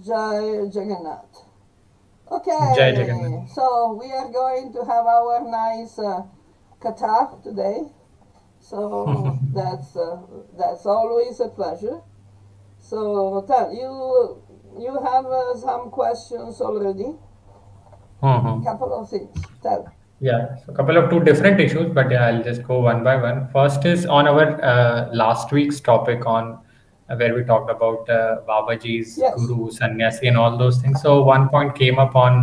Jai Jagannath. Jai Jagannatha. Okay, so we are going to have our nice kata today. So that's always a pleasure. So tell you have some questions already. Mhm. Couple of things. Tell. Yeah, so a couple of two different issues, but yeah, I'll just go one by one. First is on our last week's topic on where we talked about Babaji's Yes. guru, sannyasi, and all those things. So one point came up on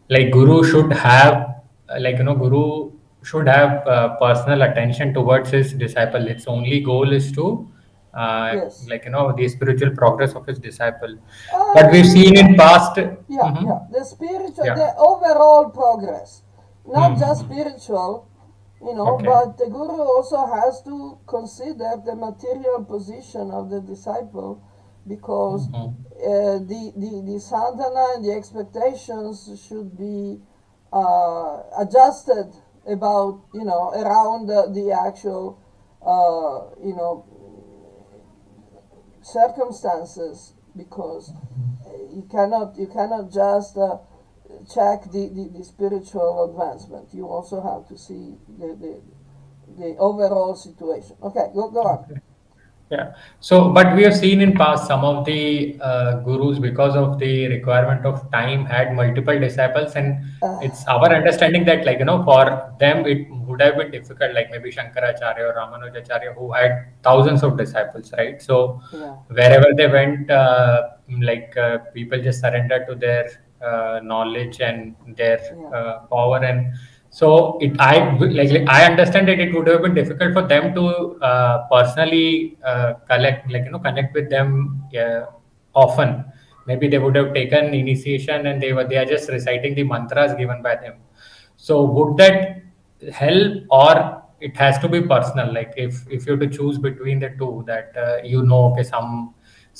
like guru should have guru should have personal attention towards his disciple. Its only goal is to Yes. the spiritual progress of his disciple. But we've seen Yeah. in past. Yeah. Mhm. The spiritual, Yeah. the overall progress, not just Mm-hmm. spiritual, Okay. but the guru also has to consider the material position of the disciple because Mm-hmm. the sadhana and the expectations should be adjusted about, around the actual, you know, circumstances because you cannot just check the spiritual advancement. You also have to see the overall situation. Okay, go on. Okay. Yeah. So, but we have seen in past some of the gurus, because of the requirement of time, had multiple disciples, and Uh, it's our understanding that, for them it would have been difficult, like maybe Shankaracharya or Ramanujacharya, who had thousands of disciples, right? So, yeah, wherever they went, people just surrendered to their knowledge and their yeah, power, and so I understand that it would have been difficult for them to personally connect with them often. Maybe they would have taken initiation and they are just reciting the mantras given by them. So would that help, or it has to be personal? Like if you have to choose between the two, that okay,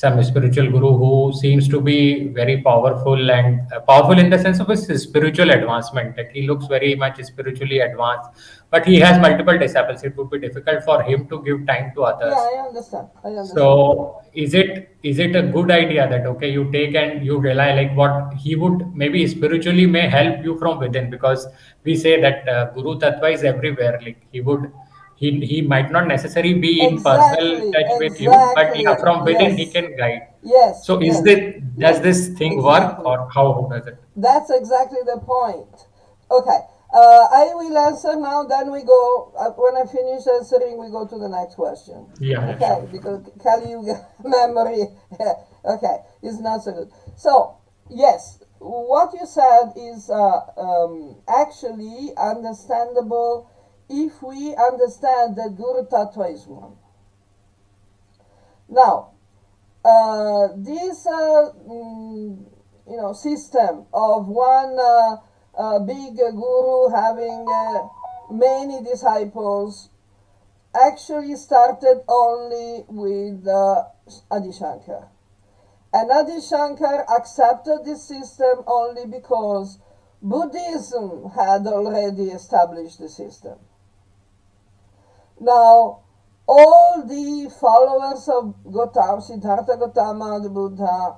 some spiritual guru who seems to be very powerful, and powerful in the sense of his spiritual advancement, that he looks very much spiritually advanced, but he has multiple disciples. It would be difficult for him to give time to yeah. others. I understand. So is it a good idea that okay, you take and you rely, like what he would maybe spiritually may help you from within, because we say that Guru Tattva is everywhere. Like he might not necessarily be in personal Exactly, touch with you, but yeah, exactly. from within he Yes, can guide. yes, So yes, does yes. this thing work, Exactly. or how does it? That's exactly the point. Okay, I will answer now, then we go, when I finish answering, we go to the next question. Yeah, yeah, sure. Okay, because Kali Yuga memory, okay, is not so good. So, yes, what you said is actually understandable if we understand that Guru Tattva is one. Now, this system of one big guru having many disciples actually started only with Adi Shankar. And Adi Shankar accepted this system only because Buddhism had already established the system. Now, all the followers of Gautama, Siddhartha Gautama, the Buddha,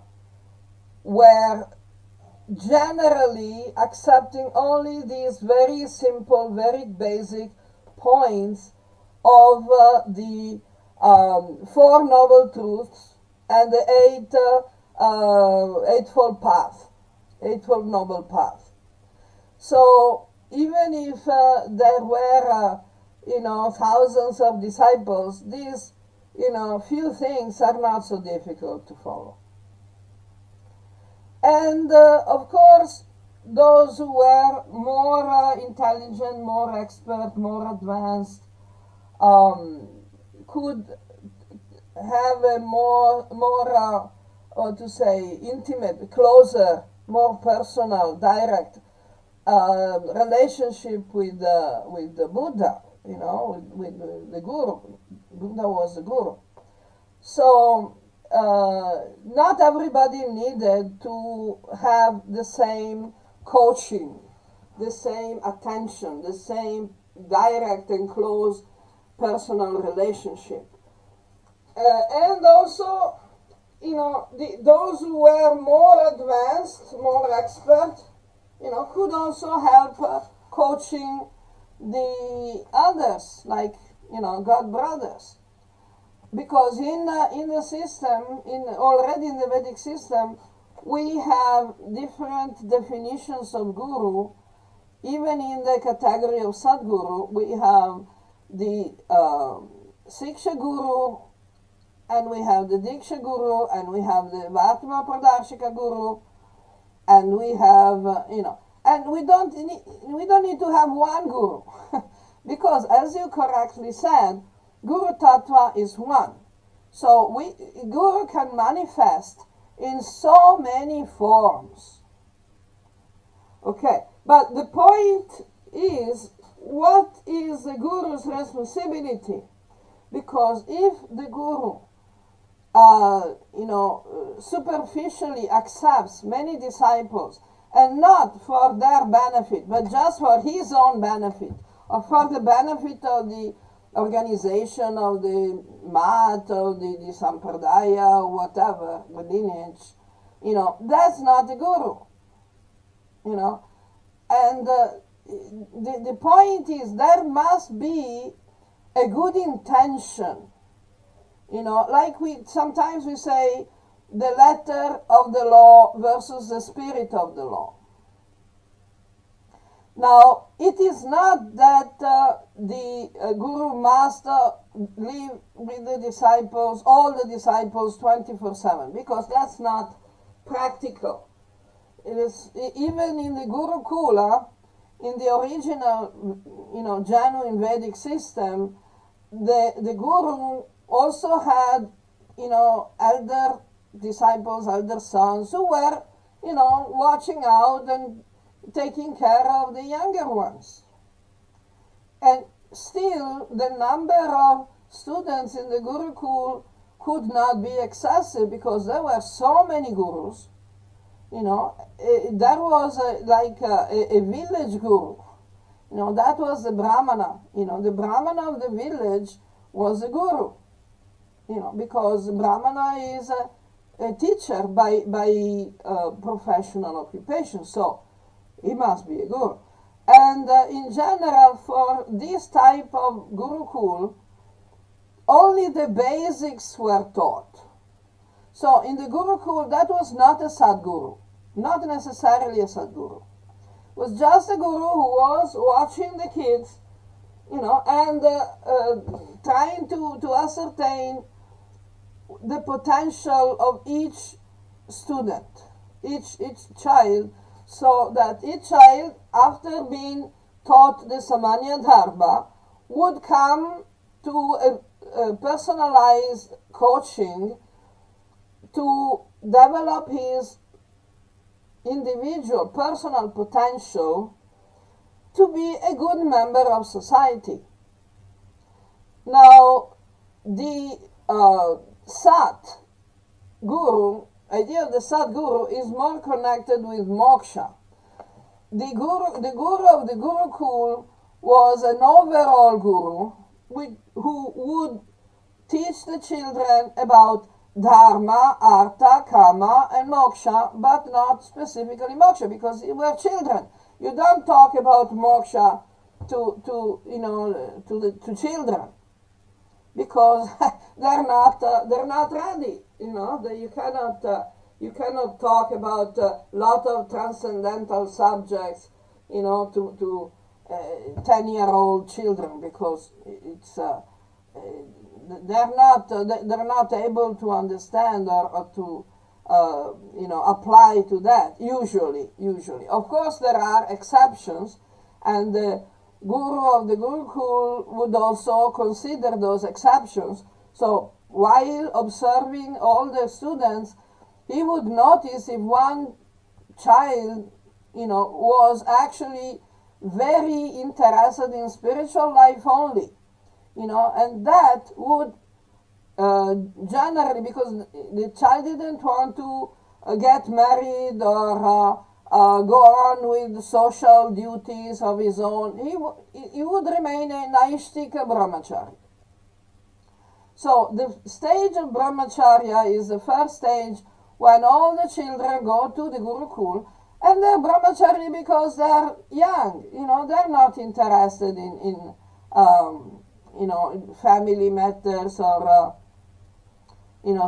were generally accepting only these very simple, very basic points of the Four Noble Truths and the Eightfold Noble Path. So even if there were, thousands of disciples, these, few things are not so difficult to follow. And of course, those who were more intelligent, more expert, more advanced, um, could have a to say, intimate, closer, more personal, direct relationship with the Buddha, with the Guru. Buddha was the Guru. So not everybody needed to have the same coaching, the same attention, the same direct and close personal relationship. And also, those who were more advanced, more expert, could also help coaching the others, like, God brothers. Because in the system, already in the Vedic system, we have different definitions of guru. Even in the category of Sadguru, we have the Siksha Guru, and we have the Diksha Guru, and we have the Vatma Pradashika Guru, and we have, and we don't need to have one Guru. Because, as you correctly said, Guru Tattva is one. So Guru can manifest in so many forms. Okay, but the point is, what is the Guru's responsibility? Because if the Guru, superficially accepts many disciples, and not for their benefit, but just for his own benefit, or for the benefit of the organization of the mat, of the sampradaya, or whatever, the lineage, that's not the Guru. And the point is, there must be a good intention. Like sometimes we say the letter of the law versus the spirit of the law. Now, it is not that the Guru must live with the disciples, all the disciples 24/7, because that's not practical. It is, even in the Gurukula, in the original, genuine Vedic system, the Guru also had, elder disciples, elder sons, who were, watching out and taking care of the younger ones. And still, the number of students in the Gurukul could not be excessive, because there were so many gurus. There was a village guru. That was the Brahmana. The Brahmana of the village was a guru. Because Brahmana is a teacher by professional occupation. So he must be a guru. And in general, for this type of Gurukul, only the basics were taught. So in the Gurukul, that was not a Sadguru, not necessarily a Sadguru. It was just a Guru who was watching the kids, and trying to ascertain the potential of each student, each child, so that each child, after being taught the Samanya Dharma, would come to a personalized coaching to develop his individual personal potential to be a good member of society. Now, the Sat Guru, idea of the Sat Guru, is more connected with moksha. The Guru of the Gurukul was an overall Guru who would teach the children about Dharma, Artha, Kama, and Moksha, but not specifically Moksha, because we were children. You don't talk about Moksha to children, because they're not ready. You cannot talk about a lot of transcendental subjects, to 10-year-old children, because it's they're not able to understand or to apply to that usually. Of course, there are exceptions, and the Guru of the Gurukul would also consider those exceptions. So while observing all the students, he would notice if one child, was actually very interested in spiritual life only, and that would generally, because the child didn't want to get married or go on with social duties of his own, he would remain a Naishtika brahmachari. So the stage of brahmacharya is the first stage when all the children go to the Gurukul, and they're brahmachari because they're young. They're not interested in family matters or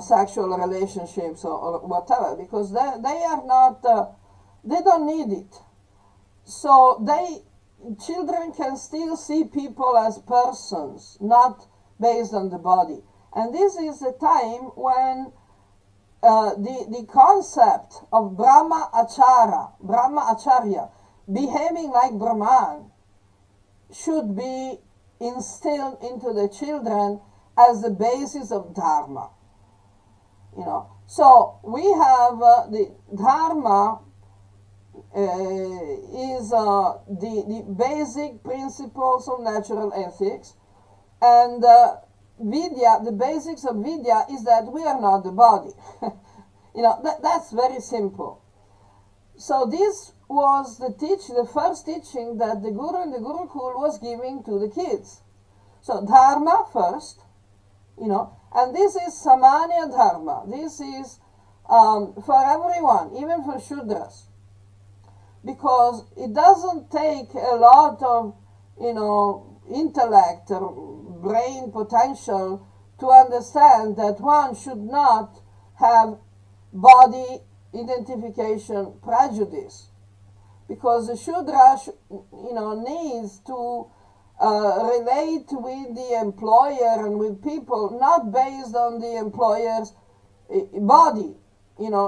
sexual relationships or whatever, because they are not, they don't need it. So children can still see people as persons, not based on the body. And this is a time when the concept of Brahma Acharya, behaving like Brahman, should be instilled into the children as the basis of Dharma. So we have the Dharma is the basic principles of natural ethics, and Vidya, the basics of Vidya is that we are not the body. That's very simple. So this was the first teaching that the Guru and the Gurukul was giving to the kids. So Dharma first, and this is Samanya Dharma. This is for everyone, even for Shudras, because it doesn't take a lot of, intellect or brain potential to understand that one should not have body identification prejudice, because the Shudra needs to relate with the employer and with people not based on the employer's body,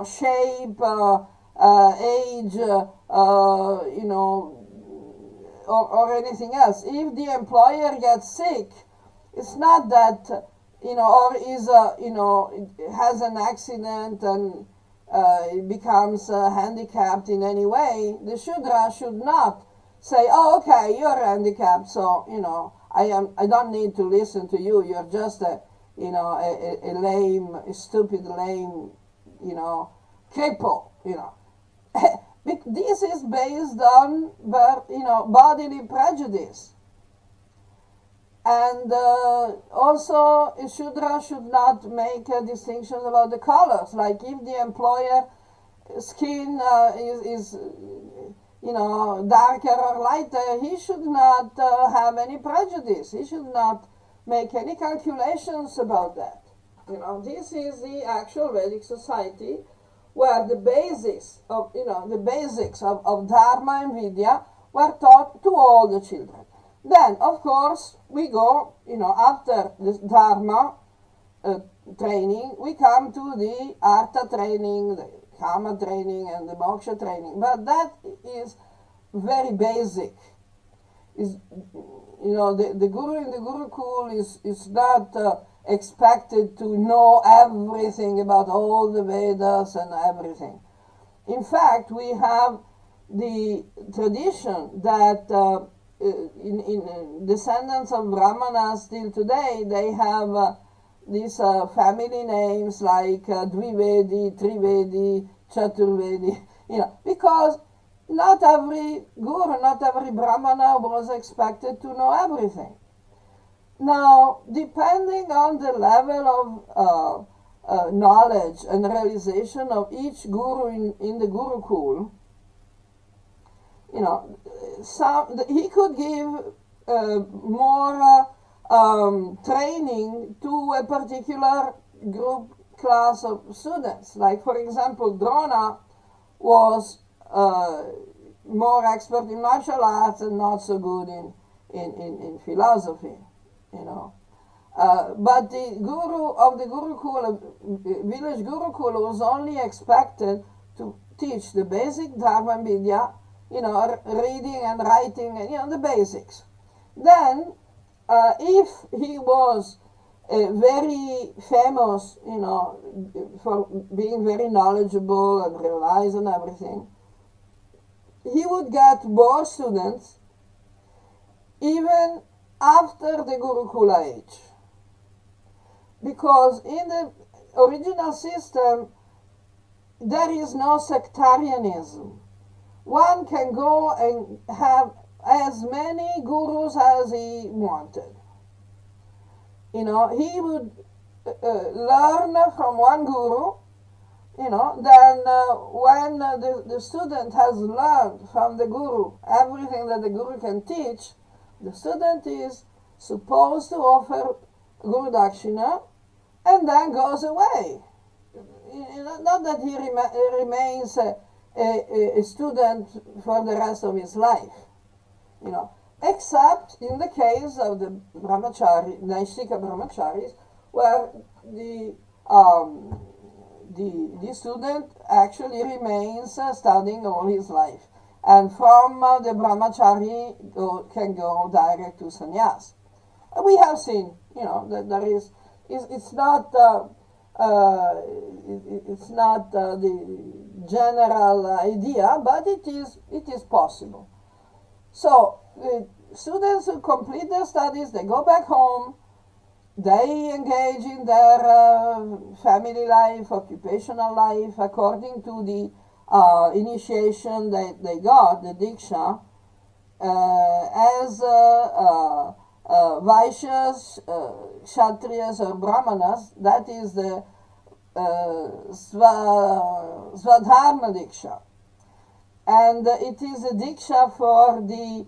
shape, age, or anything else. If the employer gets sick, it's not that, or is, has an accident and becomes handicapped in any way. The Shudra should not say, oh, okay, you're handicapped, so, I don't need to listen to you. You're just a lame, stupid, lame, cripple, This is based on, bodily prejudice. And also, a Shudra should not make distinctions about the colors. Like if the employer skin is darker or lighter, he should not have any prejudice. He should not make any calculations about that. This is the actual Vedic society where the basics of Dharma and Vidya were taught to all the children. Then, of course, we go, after the Dharma training, we come to the Artha training, the Kama training, and the Moksha training. But that is very basic. The Guru in the Gurukul is not expected to know everything about all the Vedas and everything. In fact, we have the tradition that in descendants of Brahmanas till today, they have these family names like Dvivedi, Trivedi, Chaturvedi, because not every Guru, not every Brahmana was expected to know everything. Now, depending on the level of knowledge and realization of each Guru in the Gurukul, he could give more training to a particular group class of students. Like, for example, Drona was more expert in martial arts and not so good in philosophy, But the Guru of the Gurukul, village Gurukul, was only expected to teach the basic Dharma and Vidya, reading and writing, and the basics. Then, if he was very famous, for being very knowledgeable and realized and everything, he would get more students even after the Gurukula age. Because in the original system, there is no sectarianism. One can go and have as many gurus as he wanted. He would learn from one guru, then when the student has learned from the guru everything that the guru can teach, the student is supposed to offer guru dakshina and then goes away. Not that he remains a student for the rest of his life, except in the case of the brahmachari, Naishtika brahmacharis, where the student actually remains studying all his life, and from the brahmachari can go direct to sannyas. We have seen, that there is, it's not the general idea, but it is possible. So the students who complete their studies, they go back home, they engage in their family life, occupational life, according to the initiation that they got, the diksha, as Vaishyas, Kshatriyas, or Brahmanas. That is the Swadharma diksha. And it is a diksha for the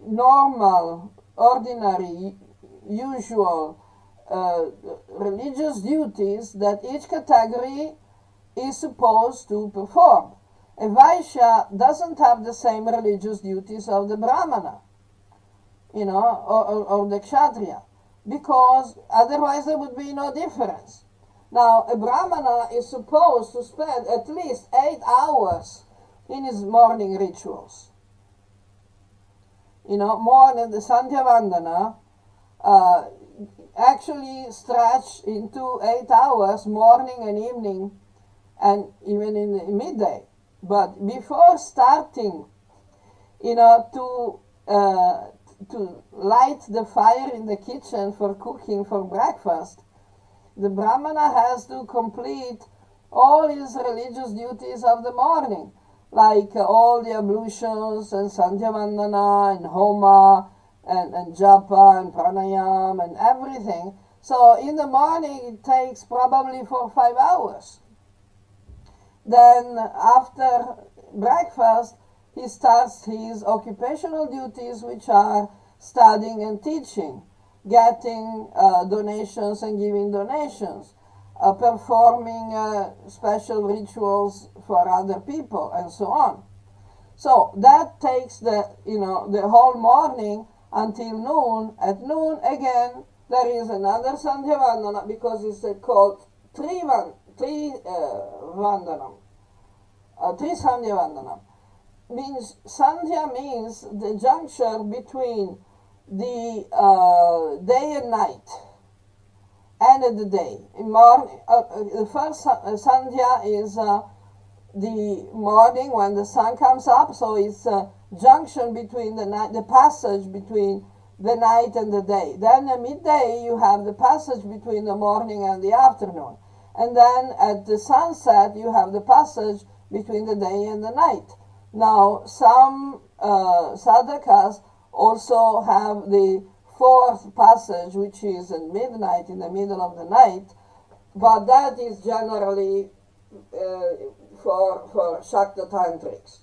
normal, ordinary, usual religious duties that each category is supposed to perform. A Vaishya doesn't have the same religious duties of the Brahmana, or the Kshatriya, because otherwise there would be no difference. Now, a Brahmana is supposed to spend at least 8 hours in his morning rituals. More than the Sandhya Vandana actually stretch into 8 hours, morning and evening, and even in the midday. But before starting, to light the fire in the kitchen for cooking for breakfast, the Brahmana has to complete all his religious duties of the morning, like all the ablutions and Sandhya Vandana and Homa and Japa and Pranayam and everything. So in the morning it takes probably 4 or 5 hours. Then after breakfast he starts his occupational duties, which are studying and teaching, getting donations and giving donations, performing special rituals for other people, and so on. So that takes the whole morning until noon. At noon again there is another Sandhya Vandana, because it's called Tri Vandanam. Tri Sandhya Vandanam. Sandhya means the juncture between the day and night, end of the day. In morning, the first Sandhya is the morning when the sun comes up, so it's a junction between the night, the passage between the night and the day. Then at midday you have the passage between the morning and the afternoon. And then at the sunset you have the passage between the day and the night. Now some sadhakas also have the fourth passage, which is at midnight, in the middle of the night, but that is generally for Shakta Tantrics.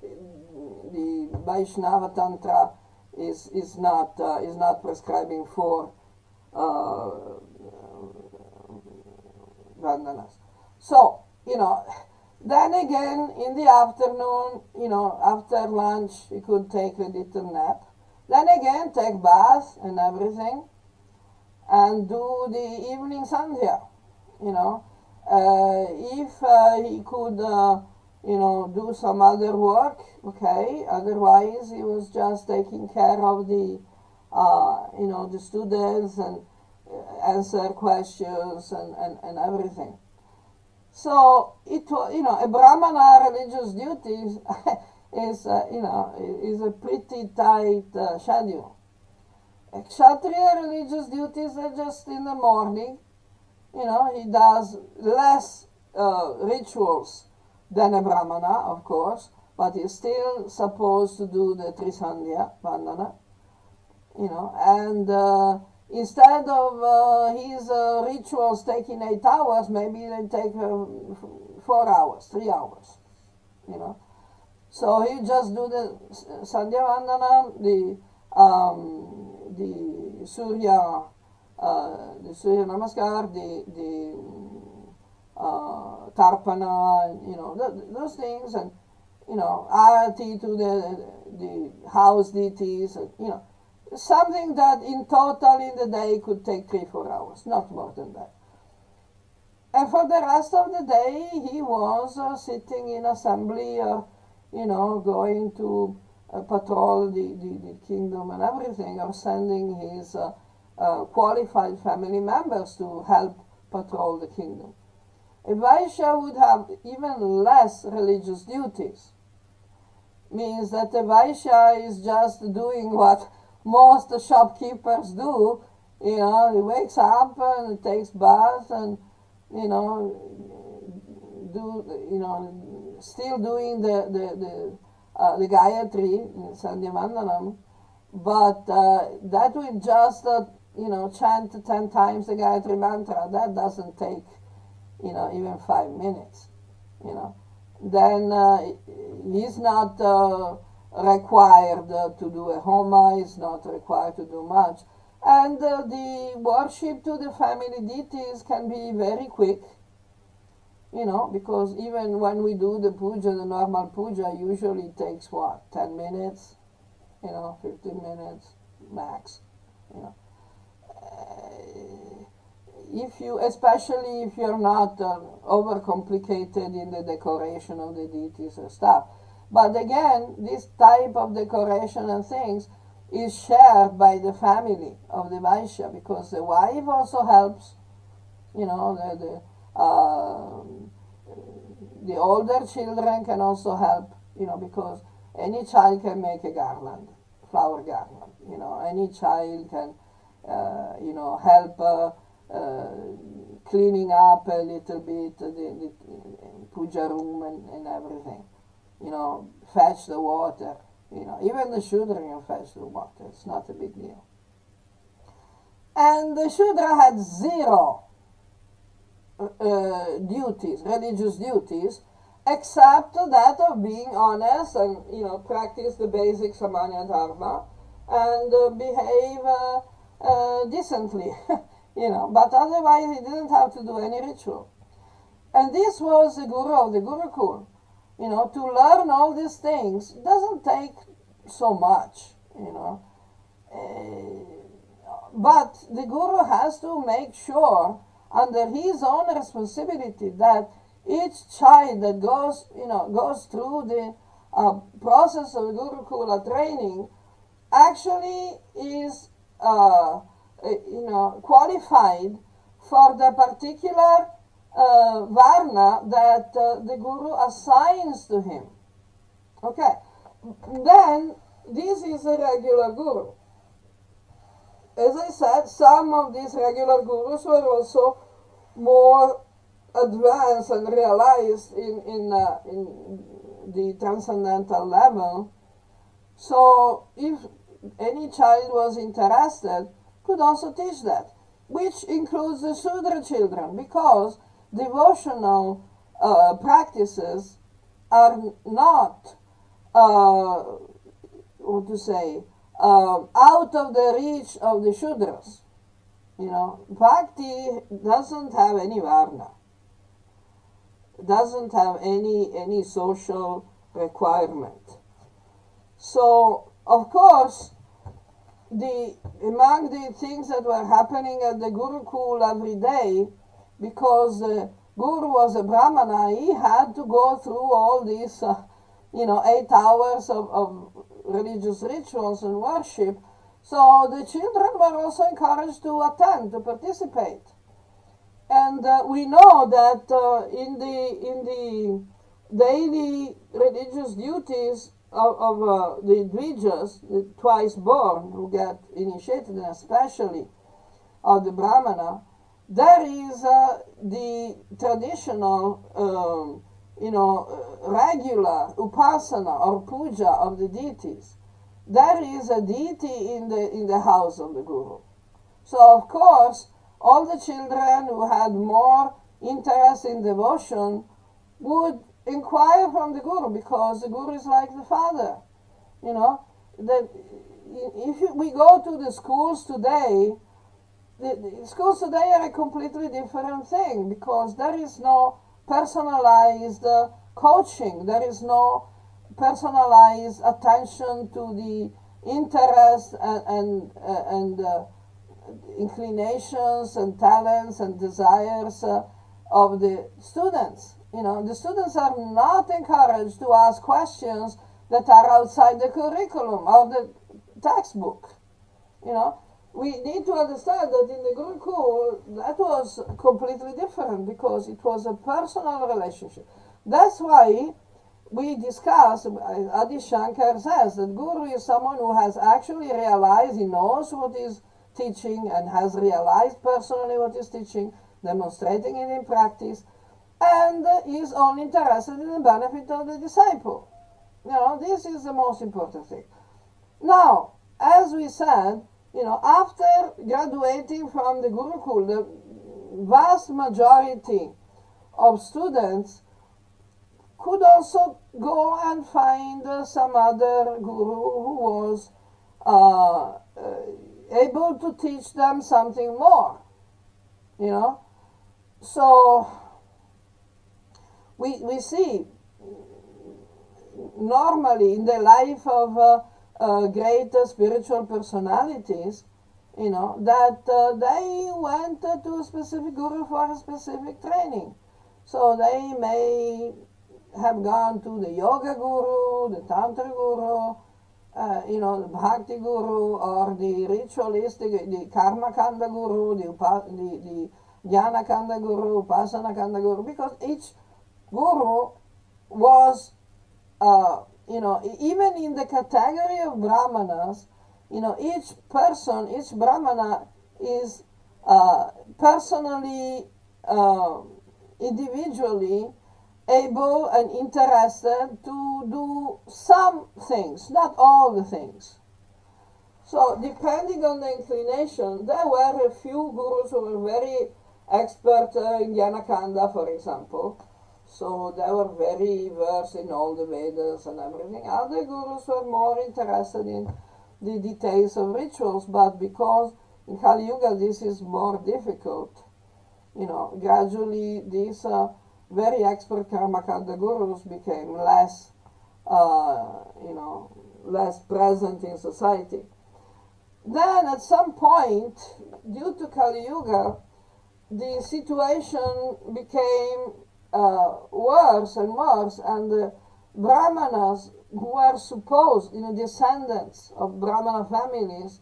The Vaishnava Tantra is not prescribing for vandanas. So, then again in the afternoon, after lunch, you could take a little nap. Then again, take bath and everything, and do the evening sandhya. If he could, do some other work, okay. Otherwise, he was just taking care of the, the students and answer questions and everything. So it, a Brahmana religious duty is a pretty tight schedule. Kshatriya religious duties are just in the morning. He does less rituals than a Brahmana, of course, but he's still supposed to do the Trisandhya Vandana. And instead of his rituals taking 8 hours, maybe they take 4 hours, 3 hours, you know. So he just do the Sandhya Vandana, the Surya Namaskar, the Tarpana, you know, those things, and you know, arati to the house deities, and, you know, something that in total in the day could take 3-4 hours, not more than that. And for the rest of the day, he was sitting in assembly, you know, going to patrol the kingdom and everything, or sending his qualified family members to help patrol the kingdom. A Vaishya would have even less religious duties. Means that a Vaishya is just doing what most shopkeepers do. You know, he wakes up and takes bath and, you know, still doing the Gayatri, Sandhya Vandanam, but that will just, you know, chant 10 times the Gayatri mantra. That doesn't take, you know, even 5 minutes, you know. Then he's not required to do a homa, he's not required to do much. And the worship to the family deities can be very quick, you know, because even when we do the puja, the normal puja usually takes what, 10 minutes, you know, 15 minutes max, you know. Especially if you're not overcomplicated in the decoration of the deities and stuff. But again, this type of decoration and things is shared by the family of the Vaishya, because the wife also helps, you know, the older children can also help, you know, because any child can make a garland, flower garland, you know, any child can, you know, help cleaning up a little bit the puja room and everything, you know, fetch the water, you know, even the Shudra can fetch the water, it's not a big deal. And the Shudra had zero duties, religious duties, except that of being honest and, you know, practice the basic Samanya Dharma and behave decently, you know, but otherwise he didn't have to do any ritual. And this was the Guru of the Gurukul. You know, to learn all these things doesn't take so much, you know. But the Guru has to make sure, under his own responsibility, that each child that goes, you know, goes through the process of Gurukula training actually is, you know, qualified for the particular varna that the Guru assigns to him. Okay, then this is a regular Guru. As I said, some of these regular Gurus were also more advanced and realized in the transcendental level. So if any child was interested, could also teach that, which includes the Sudra children, because devotional practices are not, what to say, out of the reach of the Shudras. You know, Bhakti doesn't have any varna, doesn't have any social requirement. So, of course, among the things that were happening at the Gurukul every day, because the Guru was a Brahmana, he had to go through all these, 8 hours of religious rituals and worship. So the children were also encouraged to attend, to participate. And we know that in the daily religious duties of the Dvijas, the twice born, who get initiated, and especially of the Brahmana, there is the traditional, regular upasana or puja of the deities. There is a deity in the house of the Guru. So, of course, all the children who had more interest in devotion would inquire from the guru, because the guru is like the father. You know, that if we go to the schools today, the schools today are a completely different thing, because there is no personalized coaching, there is no personalized attention to the interests and inclinations and talents and desires of the students. The students are not encouraged to ask questions that are outside the curriculum or the textbook. We need to understand that in the Gurukul, that was completely different, because it was a personal relationship. That's why we discuss, Adi Shankar says that Guru is someone who has actually realized, he knows what is teaching and has realized personally what is teaching, demonstrating it in practice, and is only interested in the benefit of the disciple. This is the most important thing. Now, as we said, after graduating from the Gurukul, the vast majority of students could also go and find some other guru who was able to teach them something more. So we see normally in the life of great spiritual personalities, that they went to a specific guru for a specific training. So they may have gone to the yoga guru, the tantra guru, the bhakti guru, or the ritualistic, the karma kanda guru, the jnana kanda guru, upasana kanda guru, because each guru was, even in the category of brahmanas, each person, each brahmana is personally, individually able and interested to do some things, not all the things. So depending on the inclination, there were a few gurus who were very expert in Jnana-kanda, for example. So they were very versed in all the Vedas and everything. Other gurus were more interested in the details of rituals, but because in Kali Yuga this is more difficult, gradually these very expert Karmakanda gurus became less, less present in society. Then at some point, due to Kali Yuga, the situation became worse and worse, and the Brahmanas who were supposed, descendants of Brahmana families,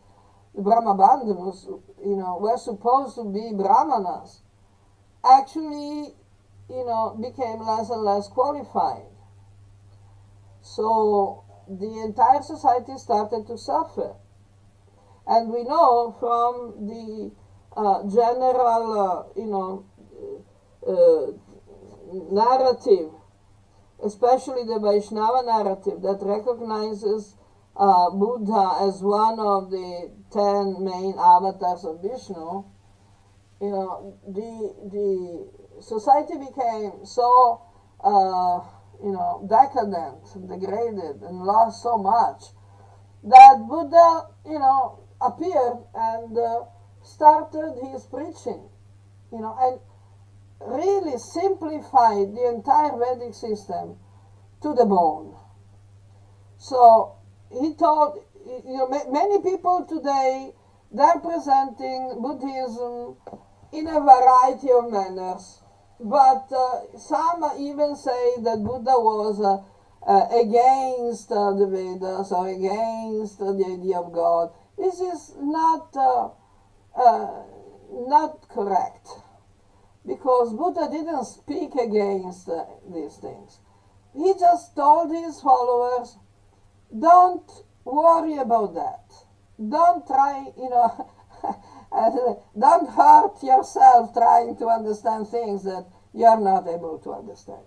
the Brahma Bandhus, were supposed to be Brahmanas, actually, became less and less qualified. So the entire society started to suffer. And we know from the general, narrative, especially the Vaishnava narrative that recognizes Buddha as one of the 10 main avatars of Vishnu, the society became so, decadent, degraded, and lost so much that Buddha, appeared and started his preaching, and really simplified the entire Vedic system to the bone. So he told, many people today, they're presenting Buddhism in a variety of manners, but some even say that Buddha was against the Vedas or against the idea of God. This is not correct, because Buddha didn't speak against these things. He just told his followers, don't worry about that. Don't try, don't hurt yourself trying to understand things that you're not able to understand.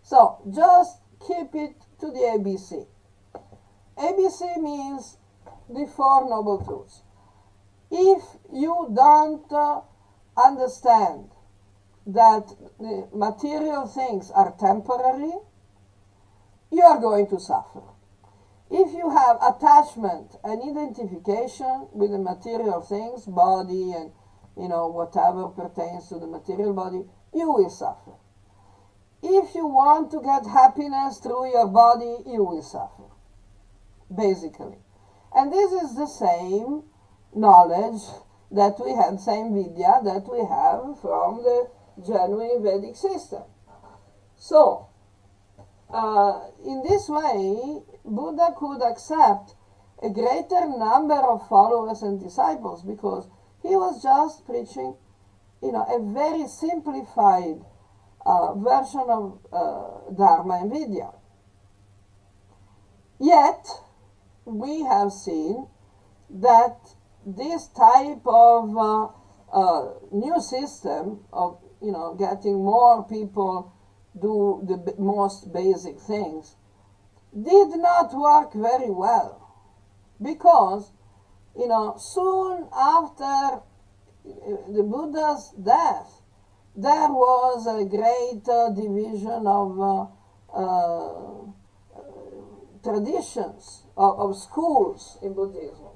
So just keep it to the ABC. ABC means the Four Noble Truths. If you don't understand that the material things are temporary, you are going to suffer. If you have attachment and identification with the material things, body and whatever pertains to the material body, you will suffer. If you want to get happiness through your body, you will suffer, basically. And this is the same knowledge that we have, same vidya that we have from the genuine Vedic system. So, in this way, Buddha could accept a greater number of followers and disciples because he was just preaching, a very simplified version of Dharma and Vidya. Yet, we have seen that this type of new system of, getting more people do the most basic things did not work very well because, soon after the Buddha's death, there was a great division of traditions, of schools in Buddhism.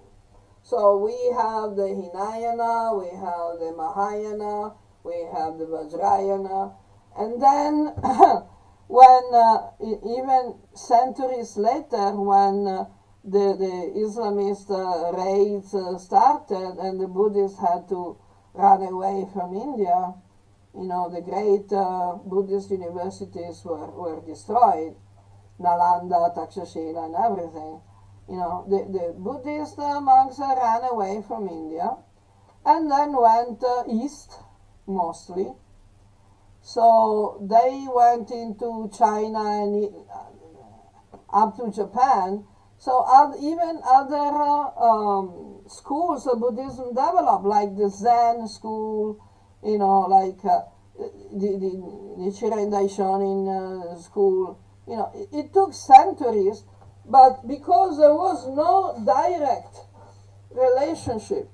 So we have the Hinayana, we have the Mahayana, we have the Vajrayana, and then when even centuries later, when the Islamist raids started and the Buddhists had to run away from India, the great Buddhist universities were destroyed, Nalanda, Takshashila, and everything. The Buddhist monks ran away from India and then went east, mostly. So they went into China and up to Japan. So even other schools of Buddhism developed, like the Zen school, like the Nichiren Daishonin school. It took centuries, but because there was no direct relationship,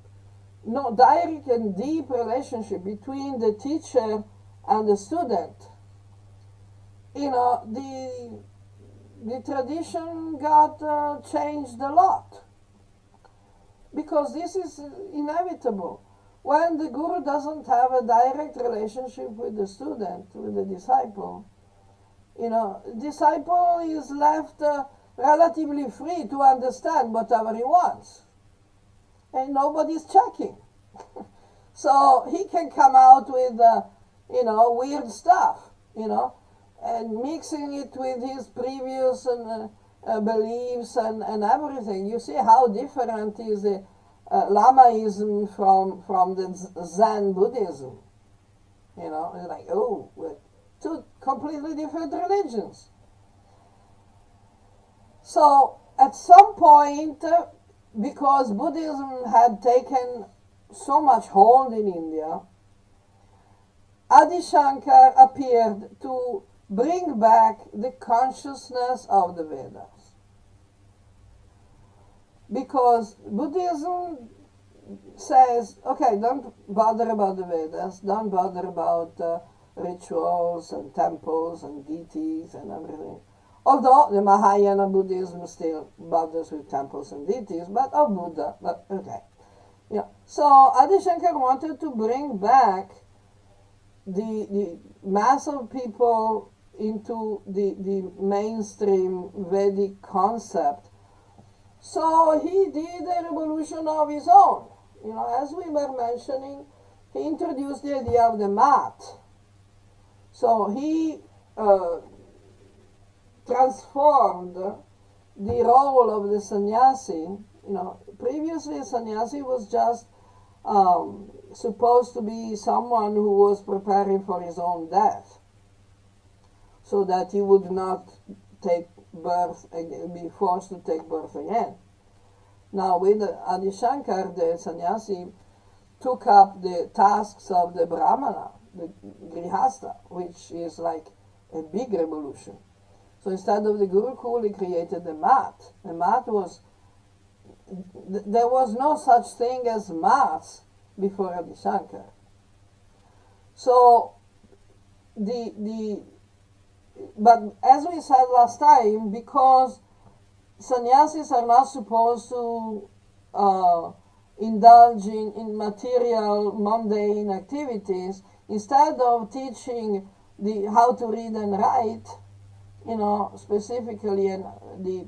no direct and deep relationship between the teacher and the student, the tradition got changed a lot. Because this is inevitable. When the guru doesn't have a direct relationship with the student, with the disciple, disciple is left relatively free to understand whatever he wants. And nobody's checking. So he can come out with, weird stuff, and mixing it with his previous beliefs and everything. You see how different is the Lamaism from the Zen Buddhism. It's like, we're two completely different religions. So at some point, because Buddhism had taken so much hold in India, Adi Shankar appeared to bring back the consciousness of the Vedas. Because Buddhism says, okay, don't bother about the Vedas, don't bother about rituals and temples and deities and everything. Although the Mahayana Buddhism still bothers with temples and deities, but of Buddha, but okay. So Adi Shankar wanted to bring back the mass of people into the mainstream Vedic concept. So he did a revolution of his own. As we were mentioning, he introduced the idea of the mat. So he transformed the role of the sannyasi. Previously a sannyasi was just supposed to be someone who was preparing for his own death, so that he would not take birth, be forced to take birth again. Now with Adi Shankar, the sannyasi took up the tasks of the Brahmana, the Grihastha, which is like a big revolution. So instead of the Gurukul, he created the mat. The mat was there was no such thing as maths before Adi Shankar. So but as we said last time, because sannyasis are not supposed to indulge in material, mundane activities, instead of teaching how to read and write, specifically in the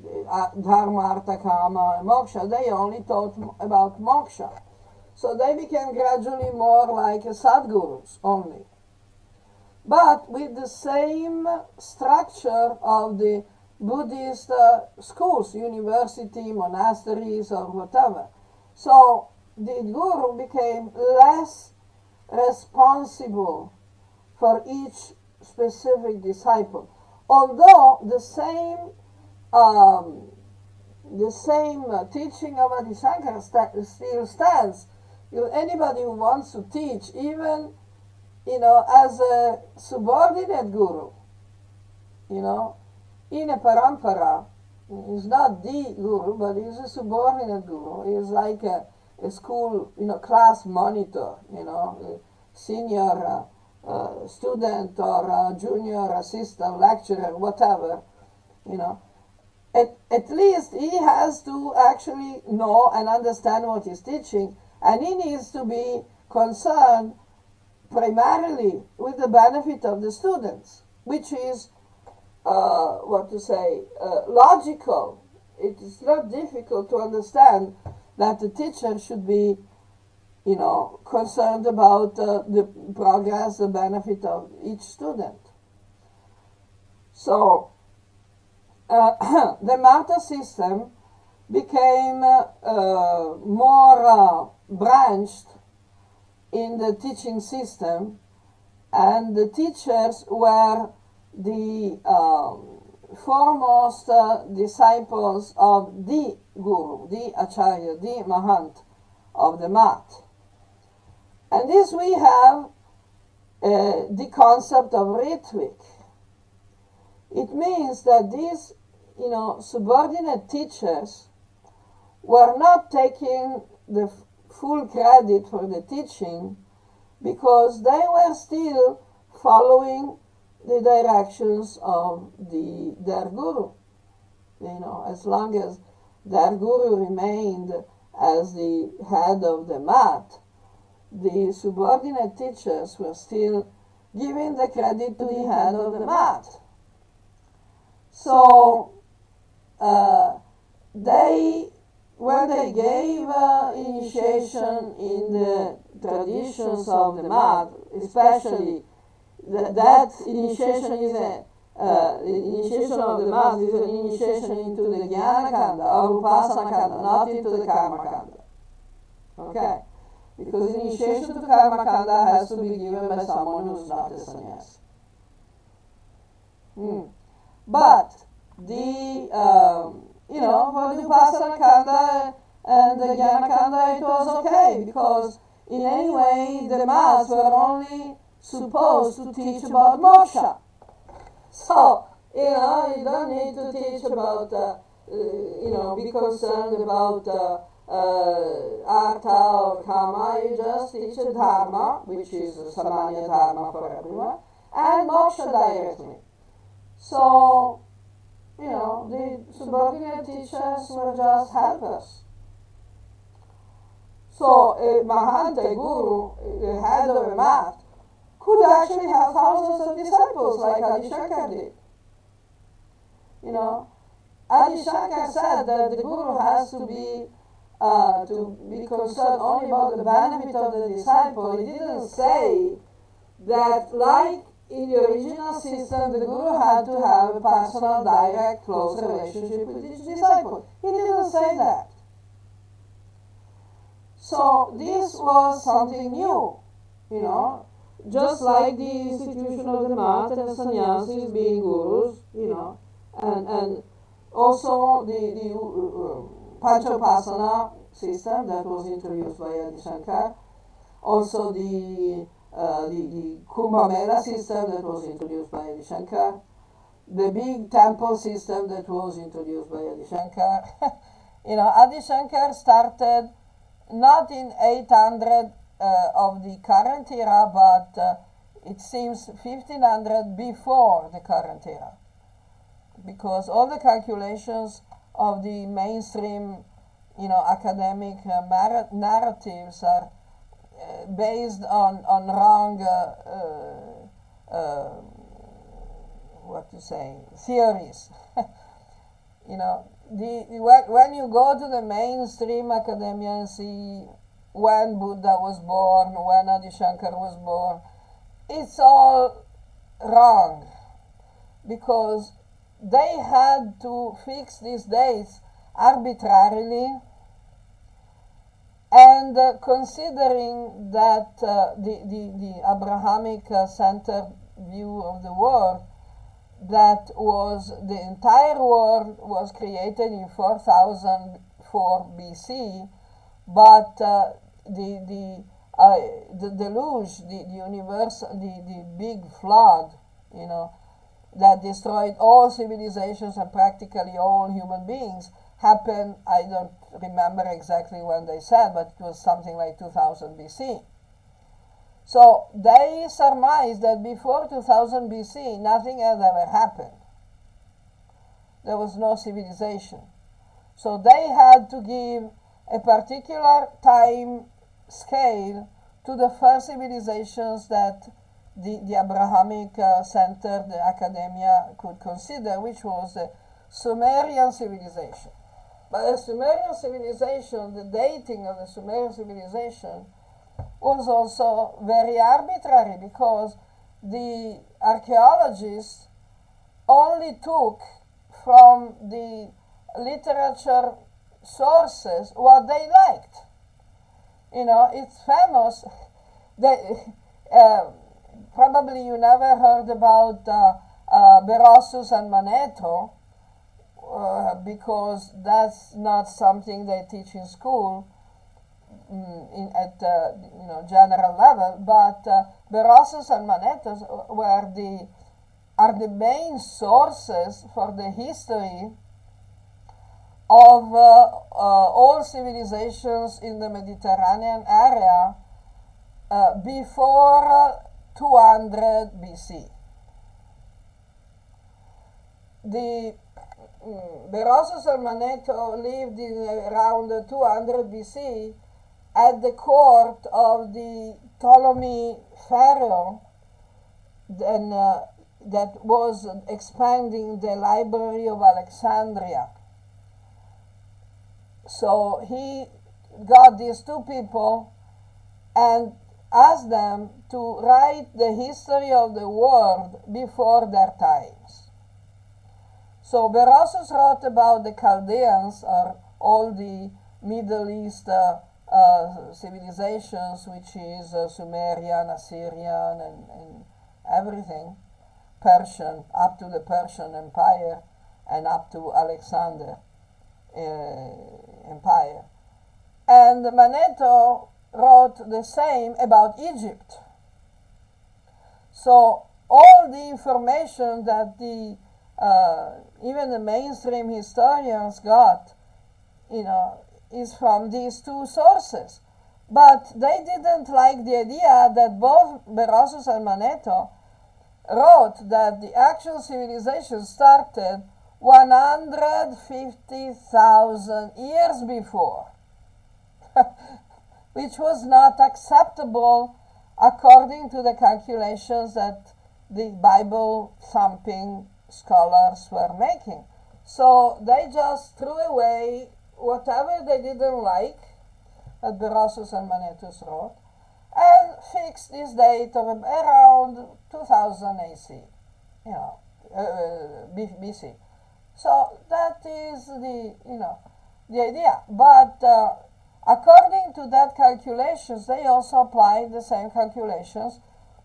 dharma, artha, kama, and moksha, they only taught about moksha. So they became gradually more like sadgurus only. But with the same structure of the Buddhist schools, university, monasteries, or whatever. So the guru became less responsible for each specific disciple. Although the same teaching of Adi Shankara still stands. Anybody who wants to teach, even as a subordinate guru, in a parampara, he's not the guru, but he's a subordinate guru. He's like a school, class monitor, senior student or junior assistant lecturer, whatever, At least he has to actually know and understand what he's teaching, and he needs to be concerned primarily with the benefit of the students, which is, logical. It is not difficult to understand that the teacher should be, concerned about the progress, the benefit of each student. So, the matha system became more branched in the teaching system, and the teachers were the foremost disciples of the guru, the acharya, the mahant of the mat. And this we have the concept of ritvik. It means that these, subordinate teachers were not taking the full credit for the teaching, because they were still following the directions of their guru. As long as their guru remained as the head of the mat, the subordinate teachers were still giving the credit to the head of the mat. So when they gave initiation in the traditions of the mat, especially that initiation is initiation of the mat is an initiation into the jnana kanda or upasana kanda, not into the karma kanda. Okay? Because initiation to karma kanda has to be given by someone who's not a sannyasi. But for the upasana kanda and the jnana kanda, it was okay, because in any way the mats were only supposed to teach about moksha. So, you don't need to teach about, be concerned about artha or kama. You just teach a dharma, which is a samanya dharma for everyone, and moksha directly. So, the subordinate teachers were just helpers. So a mahant, a guru, the head of a mat, could actually have thousands of disciples like Adi Shankar did. Adi Shankar said that the guru has to be concerned only about the benefit of the disciple. He didn't say that, like in the original system, the guru had to have a personal, direct, close relationship with each disciple. He didn't say that. So this was something new, just like the institution of the mat and sannyasis being gurus, and also the Panchopasana system that was introduced by Adi Shankar, also the Kumbh Mela system that was introduced by Adi Shankar, the big temple system that was introduced by Adi Shankar, Adi Shankar started not in 800 of the current era, but it seems 1500 before the current era, because all the calculations of the mainstream, academic narratives are based on wrong, theories. When you go to the mainstream academia and see when Buddha was born, when Adi Shankar was born, it's all wrong, because they had to fix these dates arbitrarily, and considering that the Abrahamic centered view of the world, that was the entire world was created in 4004 BC, but the deluge, the universe, the big flood, that destroyed all civilizations and practically all human beings, happened, I don't remember exactly when they said, but it was something like 2000 BC. So they surmised that before 2000 BC, nothing had ever happened. There was no civilization. So they had to give a particular time scale to the first civilizations that the Abrahamic center, the academia, could consider, which was the Sumerian civilization. But the Sumerian civilization, the dating of the Sumerian civilization, was also very arbitrary, because the archaeologists only took from the literature sources what they liked. It's famous. Probably you never heard about Berossus and Manetho, because that's not something they teach in school at general level. But Berossus and Manetho are the main sources for the history of all civilizations in the Mediterranean area before 200 BC. The Berossus and Manetho lived in around 200 BC at the court of the Ptolemy pharaoh, that was expanding the library of Alexandria. So he got these two people and asked them to write the history of the world before their times. So Berossus wrote about the Chaldeans, or all the Middle East civilizations, which is Sumerian, Assyrian, and everything, Persian, up to the Persian Empire and up to Alexander Empire. And Manetho wrote the same about Egypt. So all the information that even the mainstream historians got, is from these two sources. But they didn't like the idea that both Berossus and Manetho wrote that the actual civilization started 150,000 years before, which was not acceptable according to the calculations that the Bible-thumping scholars were making. So they just threw away whatever they didn't like that Berossus and Manetho wrote, and fixed this date of around 2000 AC, BC. So that is the idea. But according to that calculations, they also applied the same calculations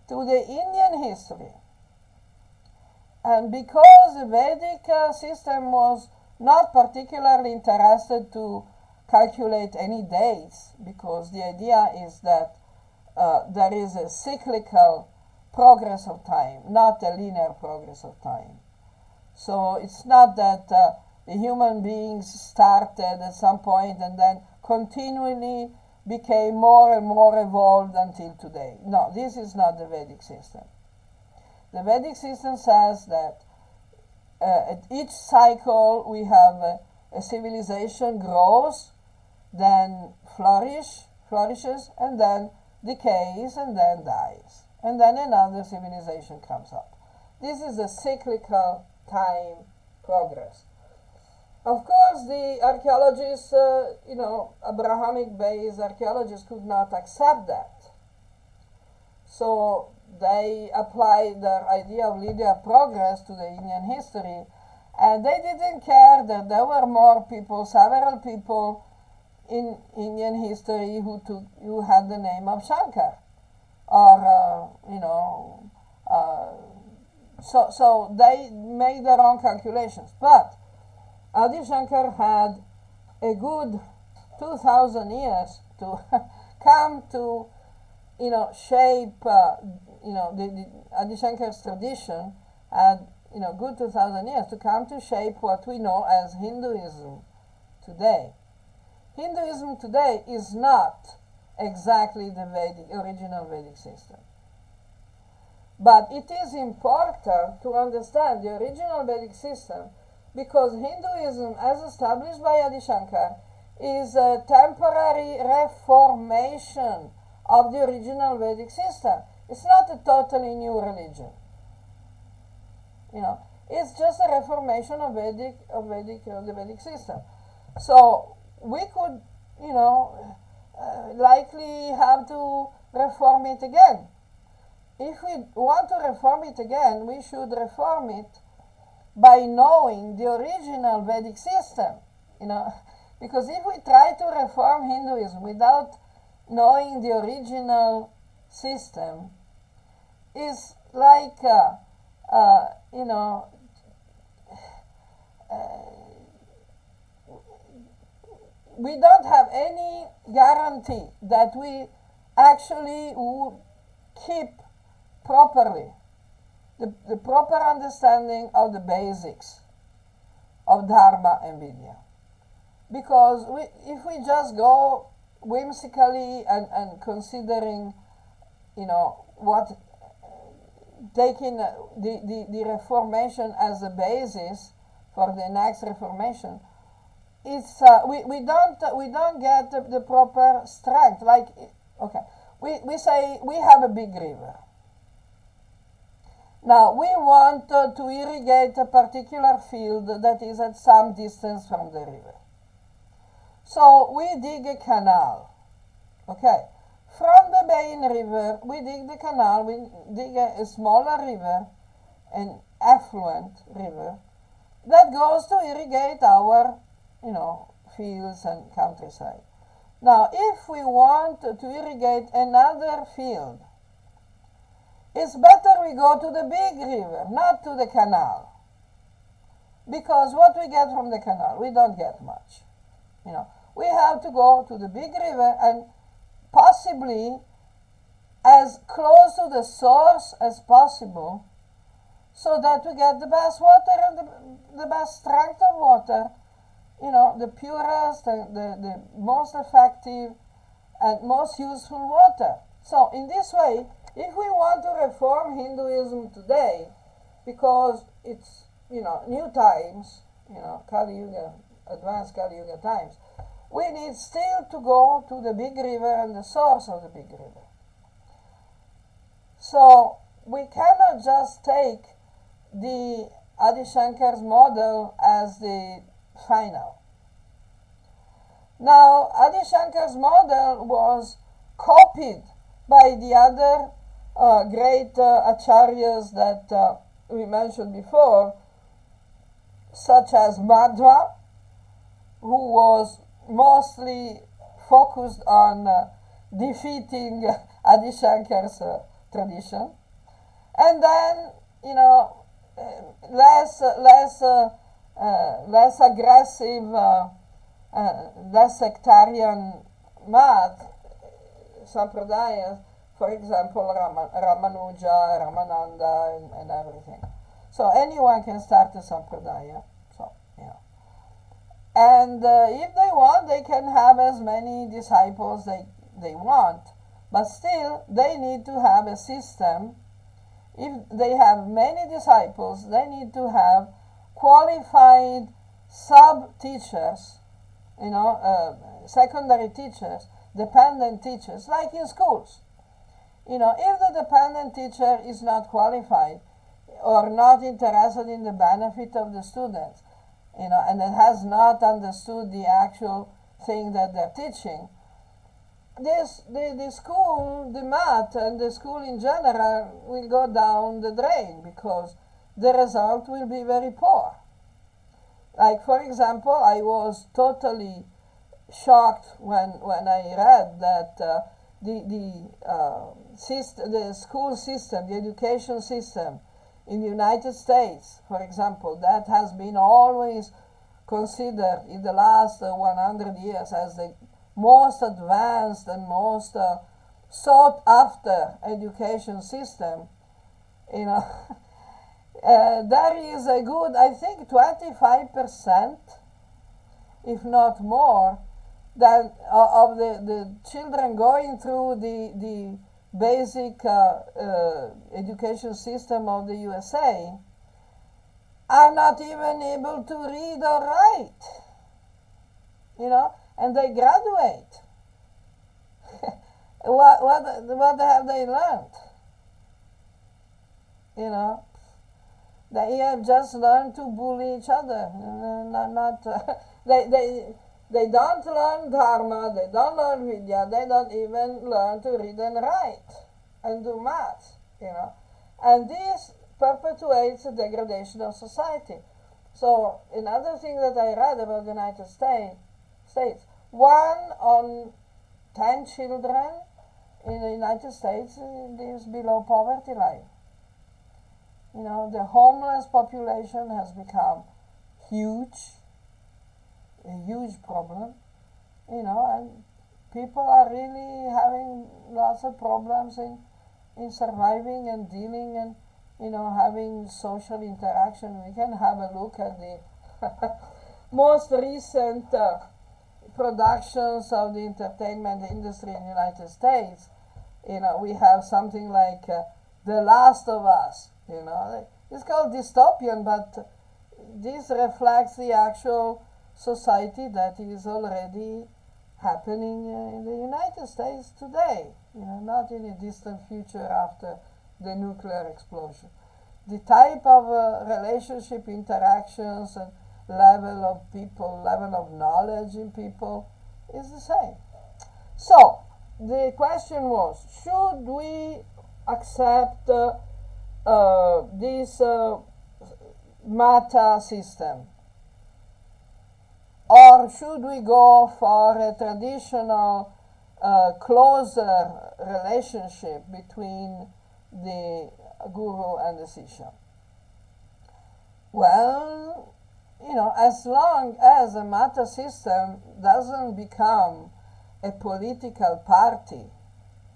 to the Indian history. And because the Vedic system was not particularly interested to calculate any dates, because the idea is that there is a cyclical progress of time, not a linear progress of time. So it's not that, the human beings started at some point and then continually became more and more evolved until today. No, this is not the Vedic system. The Vedic system says that at each cycle we have a civilization grows, then flourishes, and then decays, and then dies. And then another civilization comes up. This is a cyclical time progress. Of course, the archaeologists, Abrahamic-based archaeologists could not accept that. So they applied their idea of linear progress to the Indian history, and they didn't care that there were more people, several people in Indian history who had the name of Shankar, or so they made their own calculations. But Adi Shankar had a good 2,000 years to come to, shape, the Adi Shankar's tradition had, good 2,000 years to come to shape what we know as Hinduism today. Hinduism today is not exactly the original Vedic system. But it is important to understand the original Vedic system because Hinduism, as established by Adi Shankar, is a temporary reformation of the original Vedic system. It's not a totally new religion. It's just a reformation of the Vedic system. So we could, likely have to reform it again. If we want to reform it again, we should reform it by knowing the original Vedic system, because if we try to reform Hinduism without knowing the original system, it's like, we don't have any guarantee that we actually would keep properly the proper understanding of the basics of Dharma and Vidya. Because if we just go whimsically and considering, what taking the Reformation as a basis for the next Reformation, it's we don't get the proper strength. Like, okay, we say we have a big river. Now we want to irrigate a particular field that is at some distance from the river. So we dig a canal. Okay, from the main river we dig the canal. We dig a smaller river, an affluent river that goes to irrigate our fields and countryside. Now, if we want to irrigate another field, it's better we go to the big river, not to the canal. Because what we get from the canal, we don't get much. We have to go to the big river and possibly as close to the source as possible so that we get the best water and the best strength of water, the purest, the most effective and most useful water. So in this way, if we want to reform Hinduism today, because it's, new times, Kali Yuga, advanced Kali Yuga times, we need still to go to the big river and the source of the big river. So we cannot just take the Adi Shankar's model as the final. Now, Adi Shankar's model was copied by the other great acharyas that we mentioned before, such as Madhva, who was mostly focused on defeating Adi Shankar's tradition, and then less aggressive, less sectarian math sampradayas, for example Ramanuja, Ramananda, and everything. So anyone can start a sampradaya. So And if they want, they can have as many disciples they want. But still, they need to have a system. If they have many disciples, they need to have qualified sub-teachers, secondary teachers, dependent teachers, like in schools. If the dependent teacher is not qualified or not interested in the benefit of the students, and it has not understood the actual thing that they're teaching, the school, the math, and the school in general will go down the drain because the result will be very poor. Like, for example, I was totally shocked when I read that the school system, the education system in the United States, for example, that has been always considered in the last 100 years as the most advanced and most sought after education system, there is a good, I think 25%, if not more, that of the children going through the basic education system of the USA are not even able to read or write, and they graduate. what have they learned? They have just learned to bully each other. They don't learn dharma, they don't learn vidya, they don't even learn to read and write and do math, And this perpetuates the degradation of society. So another thing that I read about the United States, 1 on 10 children in the United States lives below poverty line. The homeless population has become huge, a huge problem, and people are really having lots of problems in surviving and dealing and, having social interaction. We can have a look at the most recent productions of the entertainment industry in the United States. We have something like The Last of Us, It's called dystopian, but this reflects the actual society that is already happening in the United States today, not in a distant future after the nuclear explosion. The type of relationship interactions and level of people, level of knowledge in people is the same. So, the question was, should we accept this matha system? Or should we go for a traditional, closer relationship between the guru and the sishya? Well, as long as the matha system doesn't become a political party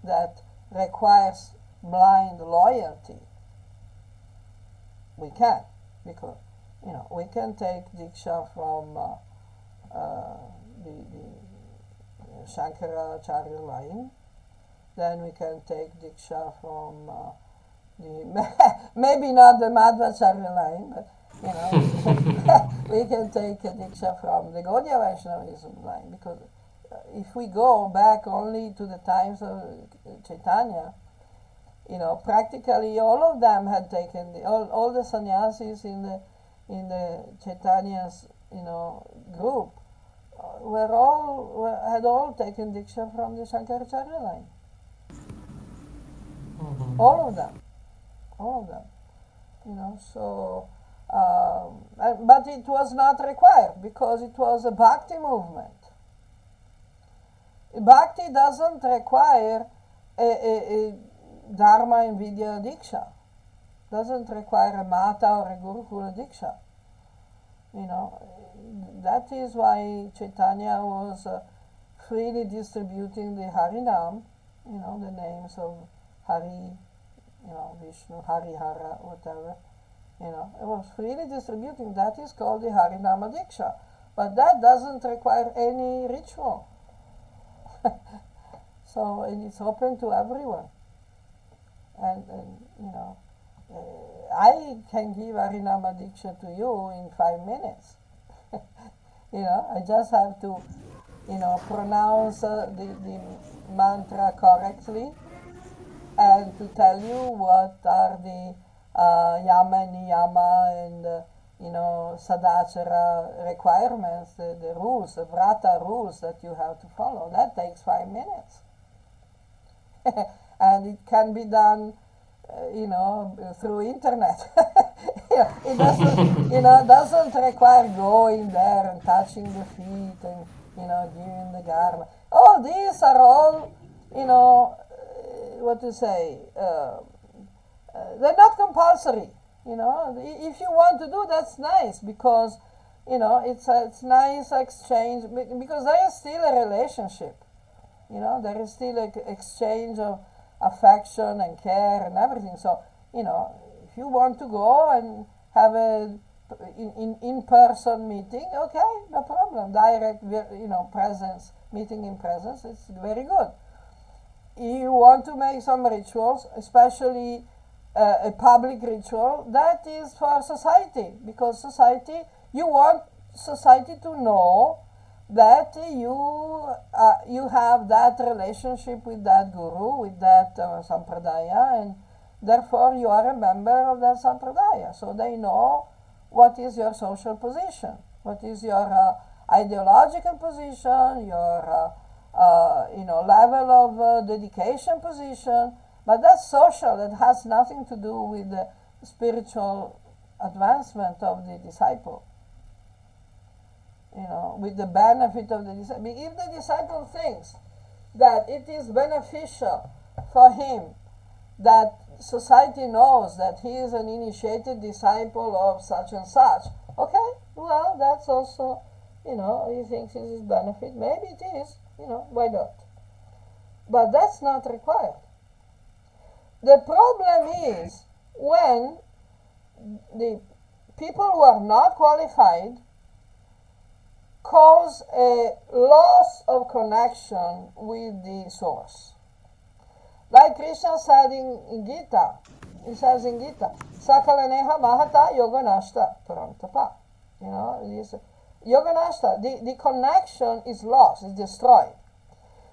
that requires blind loyalty, we can, because we can take diksha from the Shankaracharya line, then we can take diksha from maybe not the Madhvacharya line, but we can take a diksha from the Gaudiya Vaishnavism line, because if we go back only to the times of Chaitanya, practically all of them had taken all the sannyasis in the Chaitanya's group had all taken diksha from the Shankaracharya line. Mm-hmm. All of them. So but it was not required because it was a bhakti movement. Bhakti doesn't require a dharma and vidya diksha, doesn't require a matha or a gurukula diksha. That is why Chaitanya was freely distributing the Harinam, the names of Hari, Vishnu, Harihara, whatever. It was freely distributing. That is called the Harinama Diksha. But that doesn't require any ritual. So it's open to everyone. And I can give Harinama Diksha to you in 5 minutes. I just have to, pronounce the mantra correctly and to tell you what are the yama, niyama, and sadachara requirements, the rules, the vrata rules that you have to follow. That takes 5 minutes. And it can be done, through internet. It doesn't require going there and touching the feet and, giving the garland. All these are all, what to say, they're not compulsory. If you want to do, that's nice, because, it's nice exchange, because there is still a relationship. There is still an exchange of affection and care and everything. So, if you want to go and have a in-person meeting, okay, no problem. Direct, presence, meeting in presence, it's very good. You want to make some rituals, especially a public ritual, that is for society, because you want society to know that you have that relationship with that guru, with that sampradaya, and therefore you are a member of that sampradaya. So they know what is your social position, what is your ideological position, your level of dedication position. But that's social. That has nothing to do with the spiritual advancement of the disciple. With the benefit of the disciple. If the disciple thinks that it is beneficial for him that society knows that he is an initiated disciple of such and such, okay, well, that's also, he thinks it is benefit. Maybe it is, why not? But that's not required. The problem is when the people who are not qualified cause a loss of connection with the source. Like Krishna said in Gita, he says in Gita, Sakalaneha Mahata Yoga-Nashta Parantapa. Yoga-Nashta, the connection is lost, is destroyed.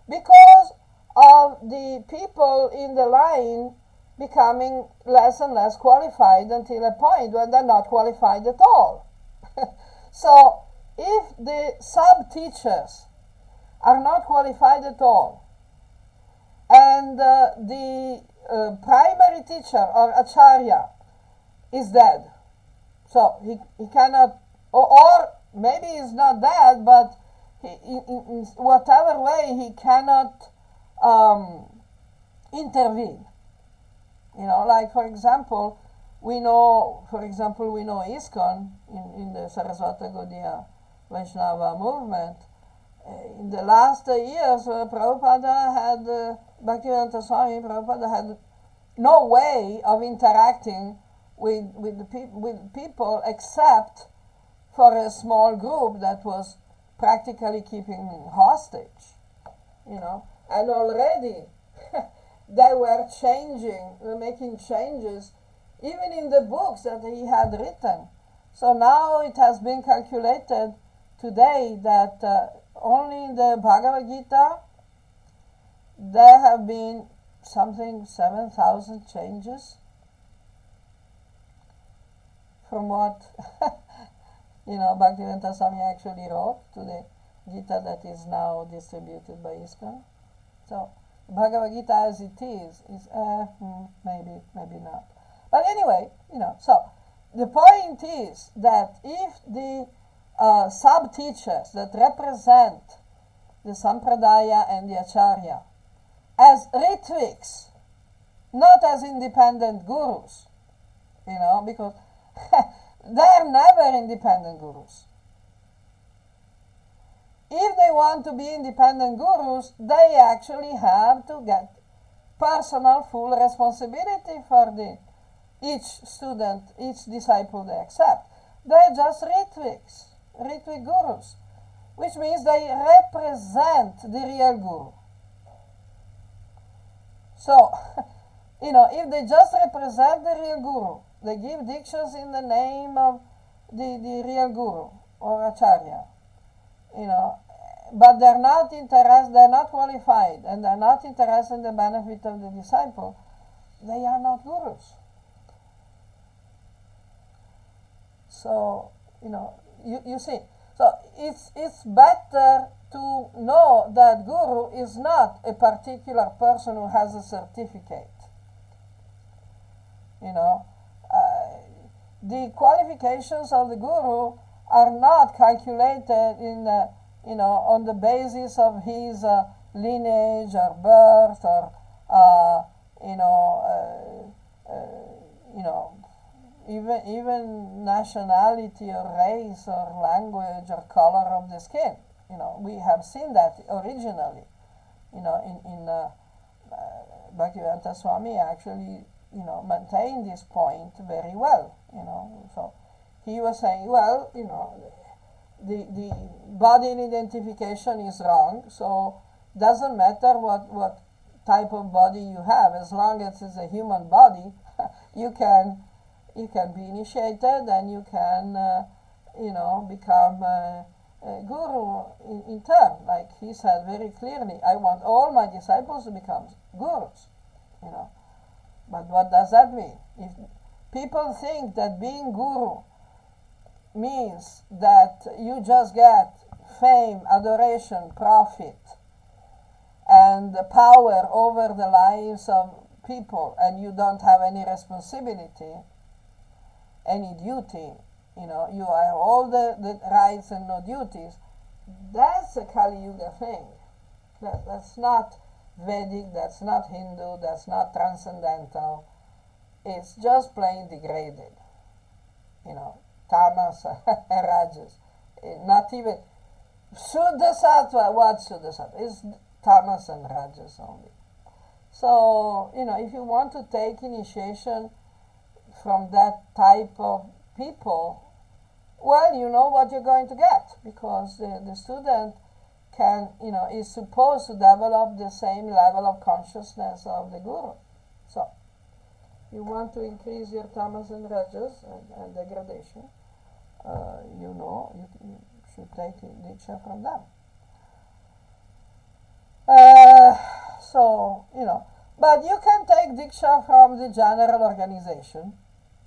Because of the people in the line becoming less and less qualified until a point when they're not qualified at all. So, if the sub-teachers are not qualified at all, and the primary teacher or acharya is dead, so he cannot, or maybe he's not dead, but in whatever way he cannot intervene. Like for example, we know ISKCON in the Saraswata Gaudiya Vaishnava movement. In the last years, Prabhupada had, Bhaktivedanta Swami Prabhupada had no way of interacting with people except for a small group that was practically keeping hostage, and already they were making changes even in the books that he had written. So now it has been calculated today that only in the Bhagavad Gita there have been something 7,000 changes from what Bhaktivedanta Swami actually wrote to the Gita that is now distributed by ISKCON. So Bhagavad Gita as it is maybe not. But anyway, so the point is that if the sub-teachers that represent the Sampradaya and the Acharya as Ritviks, not as independent gurus, because they're never independent gurus. If they want to be independent gurus, they actually have to get personal full responsibility for each student, each disciple they accept. They're just Ritviks. Ritwik gurus, which means they represent the real guru. So, if they just represent the real guru, they give dikshas in the name of the real guru or acharya, but they're not interested, they're not qualified, and they're not interested in the benefit of the disciple, they are not gurus. So, you see. So it's better to know that guru is not a particular person who has a certificate. The qualifications of the guru are not calculated on the basis of his lineage or birth or even nationality or race or language or color of the skin. We have seen that originally. In Bhaktivedanta Swami actually maintained this point very well. So he was saying, well, the body identification is wrong, so doesn't matter what type of body you have, as long as it's a human body, you can be initiated and you can become a guru in turn. Like he said very clearly, I want all my disciples to become gurus. But what does that mean? If people think that being guru means that you just get fame, adoration, profit, and power over the lives of people, and you don't have any responsibility, any duty, you have all the rights and no duties, that's a Kali Yuga thing. That's not Vedic, that's not Hindu, that's not transcendental. It's just plain degraded. Tamas and Rajas. Not even Shuddha Sattva. What Shuddha Sattva? It's Tamas and Rajas only. So, if you want to take initiation from that type of people, well, you know what you're going to get, because the student is supposed to develop the same level of consciousness of the guru. So, you want to increase your tamas and rajas and degradation, you should take diksha from them. But you can take diksha from the general organization,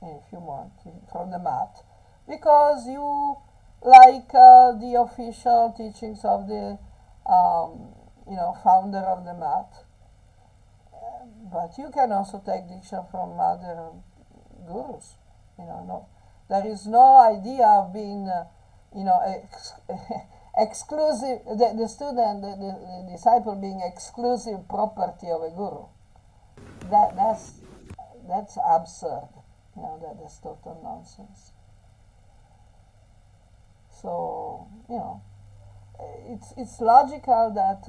if you want, from the mat, because you like the official teachings of the founder of the mat. But you can also take diksha from other gurus. There is no idea of being exclusive, the student, the disciple being exclusive property of a guru. That's absurd. That's total nonsense. So, it's logical that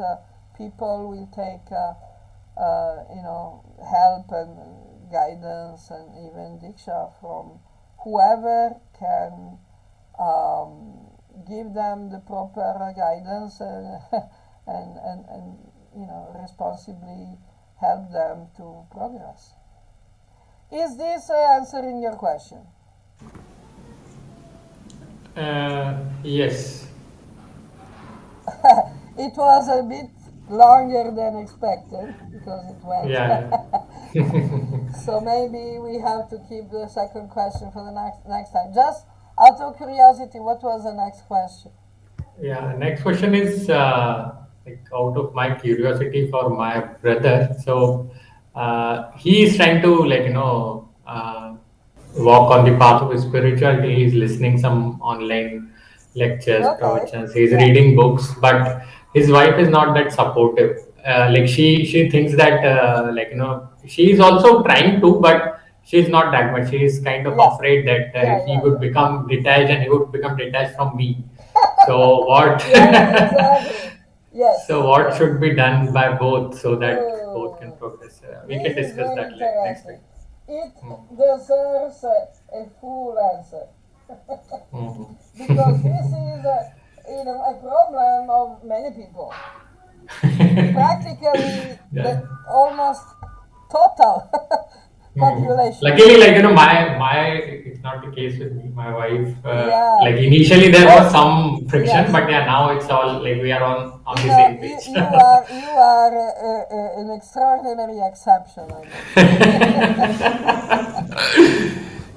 people will take help and guidance and even diksha from whoever can give them the proper guidance and responsibly help them to progress. Is this answering your question? Yes. It was a bit longer than expected because it went. Yeah. So maybe we have to keep the second question for the next time. Just out of curiosity, what was the next question? Yeah, next question is out of my curiosity for my brother. So he is trying to walk on the path of spirituality. He's listening some online lectures, Okay. pravachans. He's reading books, but his wife is not that supportive. She thinks that she is also trying to, but she's not that much. She is kind of afraid that he would become detached and he would become detached from me. So what? Yeah, exactly. Yes. So what should be done by both so that both can progress? We can This is discuss very that next interesting. time. It deserves a full answer. Because this is a problem of many people. Practically, Yeah. the almost total population. Luckily, my it's not the case with me. My wife, Yeah. like initially there was Oh, some friction, yes. but yeah, now it's all like we are on You the know, same you, page. you are you are an extraordinary exception, I must say.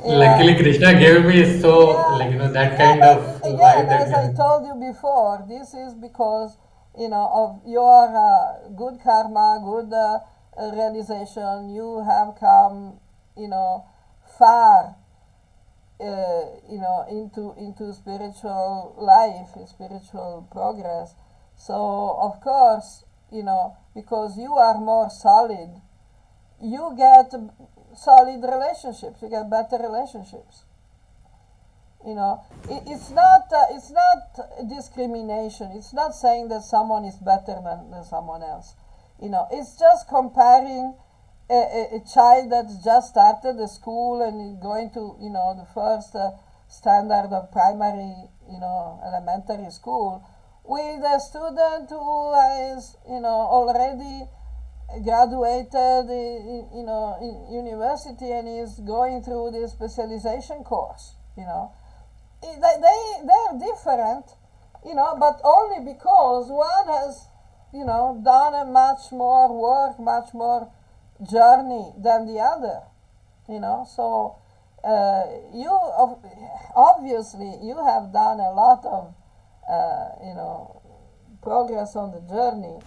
Yeah. Luckily, Krishna gave me so Yeah, that kind of again, vibe that as I told you before, this is because of your good karma, good realization. You have come, far, into spiritual life, spiritual progress. So of course, because you are more solid, you get solid relationships. You get better relationships. It's not discrimination. It's not saying that someone is better than someone else. It's just comparing a child that's just started the school and going to the first standard of primary, elementary school, with a student who is already graduated in university and is going through this specialization course. They're different, but only because one has, done a much more work, much more journey than the other, So you obviously you have done a lot of, progress on the journey.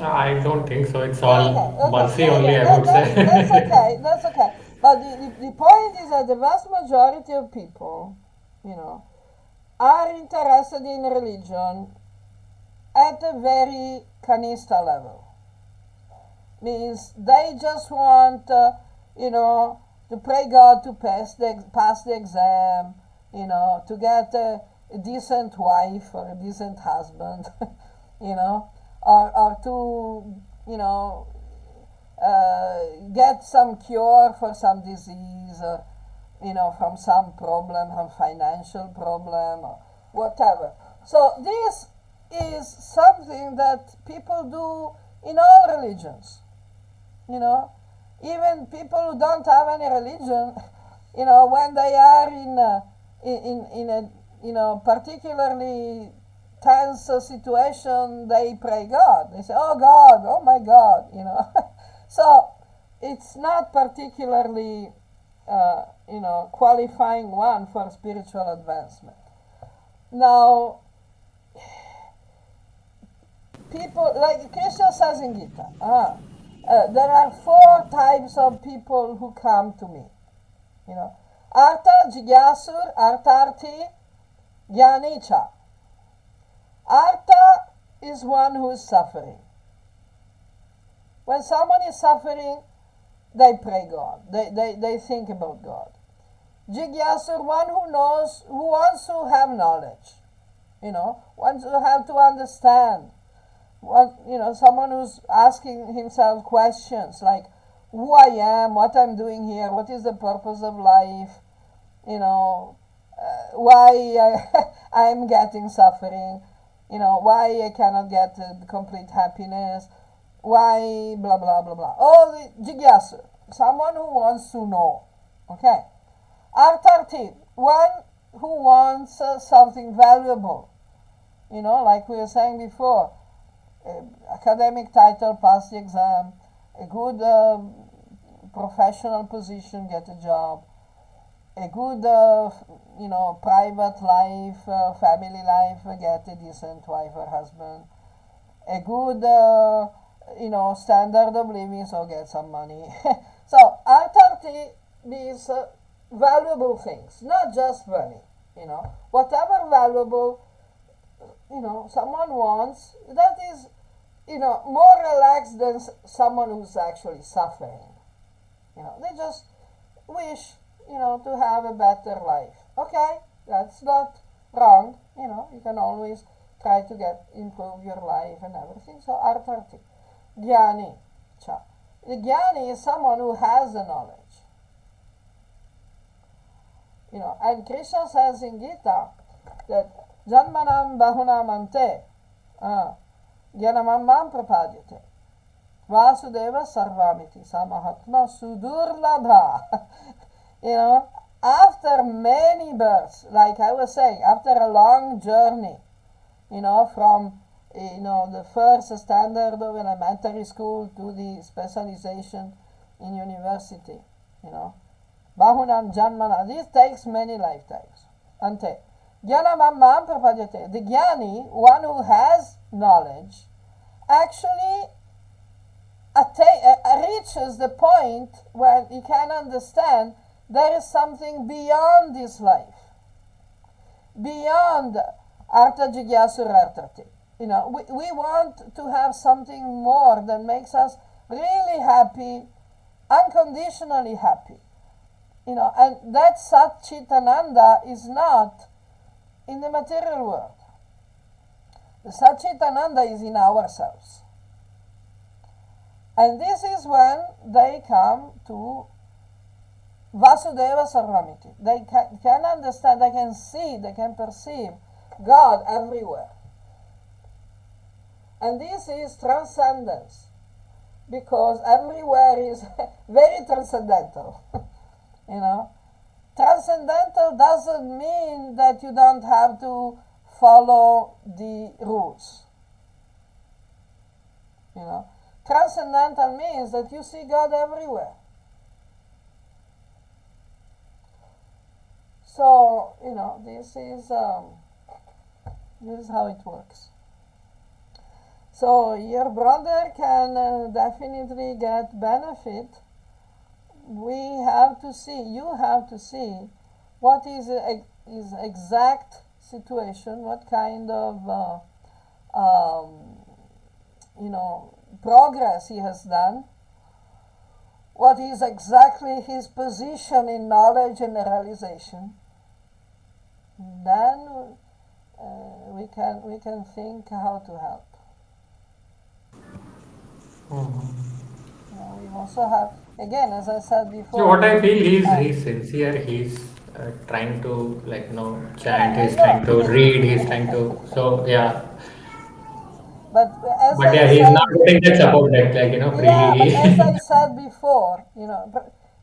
I don't think so. It's Okay, all okay, mercy yeah, only, yeah, I would that's say. okay, that's okay. But the point is that the vast majority of people, you know, are interested in religion at a very canista level. Means they just want, to pray God to pass the exam, to get a decent wife or a decent husband, or to, get some cure for some disease, or from some problem, some financial problem, or whatever. So this is something that people do in all religions. you know Even people who don't have any religion, when they are in a particularly tense situation, they pray God. They say, "Oh God, oh my God." So it's not particularly qualifying one for spiritual advancement. Now, people, like Krishna says in Gita, there are four types of people who come to me. Artha, Jigyasur, Artharthi, Jnanicha. Artha is one who is suffering. When someone is suffering, they pray God. They think about God. Jigyasur, one who knows, who wants to have knowledge. Wants to have to understand. Someone who's asking himself questions like who I am, what I'm doing here, what is the purpose of life, why I'm getting suffering, why I cannot get complete happiness, why blah blah blah blah. All the jigyasu, someone who wants to know. Okay. Artharthi, one who wants something valuable, like we were saying before. Academic title, pass the exam, a good professional position, get a job, a good private life, family life, get a decent wife or husband, a good standard of living, so get some money. So artharthi means valuable things, not just money. Whatever valuable someone wants, that is more relaxed than someone who's actually suffering. They just wish to have a better life. Okay, that's not wrong. You can always try to improve your life and everything. So artharthi. Jnani cha. The jnani is someone who has the knowledge. And Krishna says in Gita that Janmanam Bahunam Ante Jnanamam Prapadyate Vasudeva Sarvamiti Samahatma Sudurlabha. After many births, like I was saying, after a long journey, from the first standard of elementary school to the specialization in university, Bahunam Janmana, this takes many lifetimes. Ante. Jnanamam Prapadyate. The Jnani, one who has knowledge, actually reaches the point where he can understand there is something beyond this life, beyond Artha Jigyasura Arthati. We want to have something more that makes us really happy, unconditionally happy. And that Satchitananda is not in the material world. The Satchitananda is in ourselves. And this is when they come to Vasudeva Sarvamiti. They can understand, they can see, they can perceive God everywhere. And this is transcendence, because everywhere is very transcendental. Transcendental doesn't mean that you don't have to follow the rules. Transcendental means that you see God everywhere. So, this is how it works. So, your brother can definitely get benefit. You have to see what is his exact situation, what kind of, progress he has done, what is exactly his position in knowledge and realization. Then we can think how to help. We also have, again, as I said before. So what I feel, he's sincere. He's trying to chant. He's trying to read. He's trying to. So yeah. But he's not getting that support that freely. Yeah, but as I said before,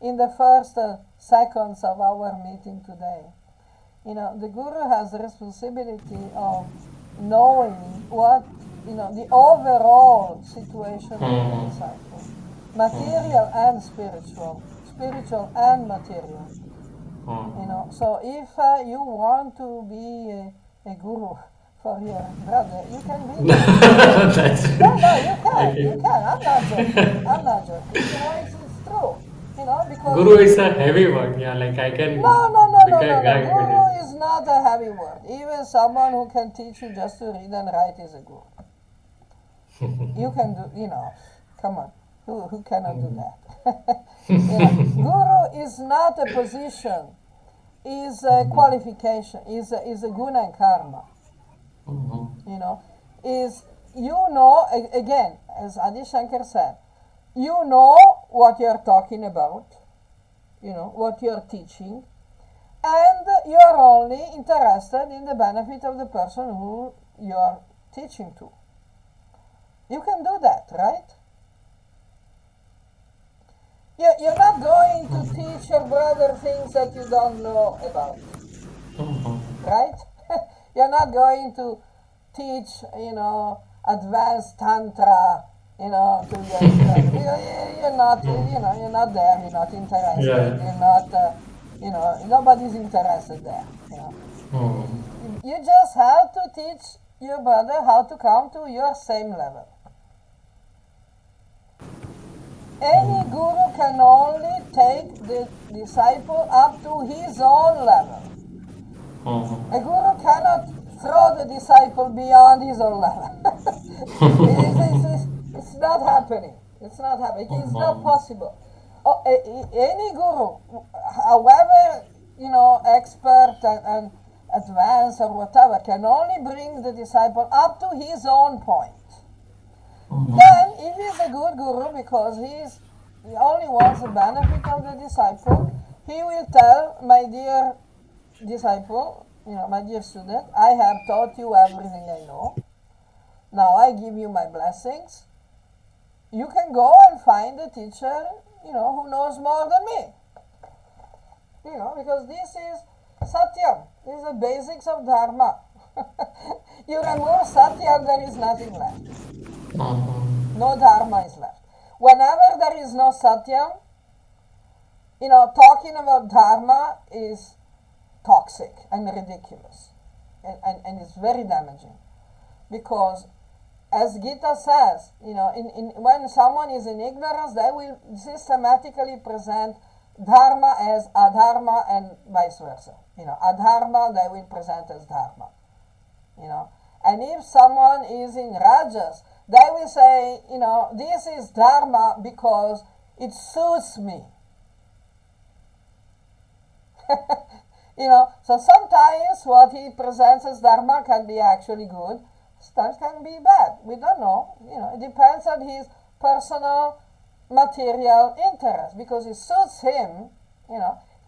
in the first seconds of our meeting today, the Guru has the responsibility of knowing what, the overall situation of the disciple, material and spiritual and material. So if you want to be a guru for your brother, you can be. No, you can. I'm not joking. It's true. Because Guru is a heavy word. Yeah, I can. No. Guru is not a heavy word. Even someone who can teach you just to read and write is a guru. You can do. Come on. Who cannot do that? Guru is not a position. Is a qualification. Is a guna and karma. Is again, as Adi Shankar said, what you're talking about, what you're teaching, and you're only interested in the benefit of the person who you're teaching to. You can do that, right? You're not going to teach your brother things that you don't know about, right? You're not going to teach, advanced tantra, to your you're not there. You're not interested. Yeah. You're not. Nobody's interested there. You just have to teach your brother how to come to your same level. Any guru can only take the disciple up to his own level. A guru cannot throw the disciple beyond his own level. It's not happening. It's not happening. It's not possible. Any guru, however expert and advanced or whatever, can only bring the disciple up to his own point. Then, if he's a good guru, because he only wants the benefit of the disciple, he will tell, my dear disciple, my dear student, I have taught you everything I know. Now I give you my blessings. You can go and find a teacher, who knows more than me. Because this is Satyam. This is the basics of Dharma. You remove Satyam, there is nothing left. No Dharma is left. Whenever there is no Satyam, talking about Dharma is toxic and ridiculous. And it's very damaging. Because as Gita says, when someone is in ignorance, they will systematically present Dharma as adharma and vice versa. Adharma they will present as Dharma. And if someone is in Rajas, they will say, this is Dharma because it suits me. So sometimes what he presents as Dharma can be actually good, sometimes can be bad. We don't know. It depends on his personal material interest, because it suits him,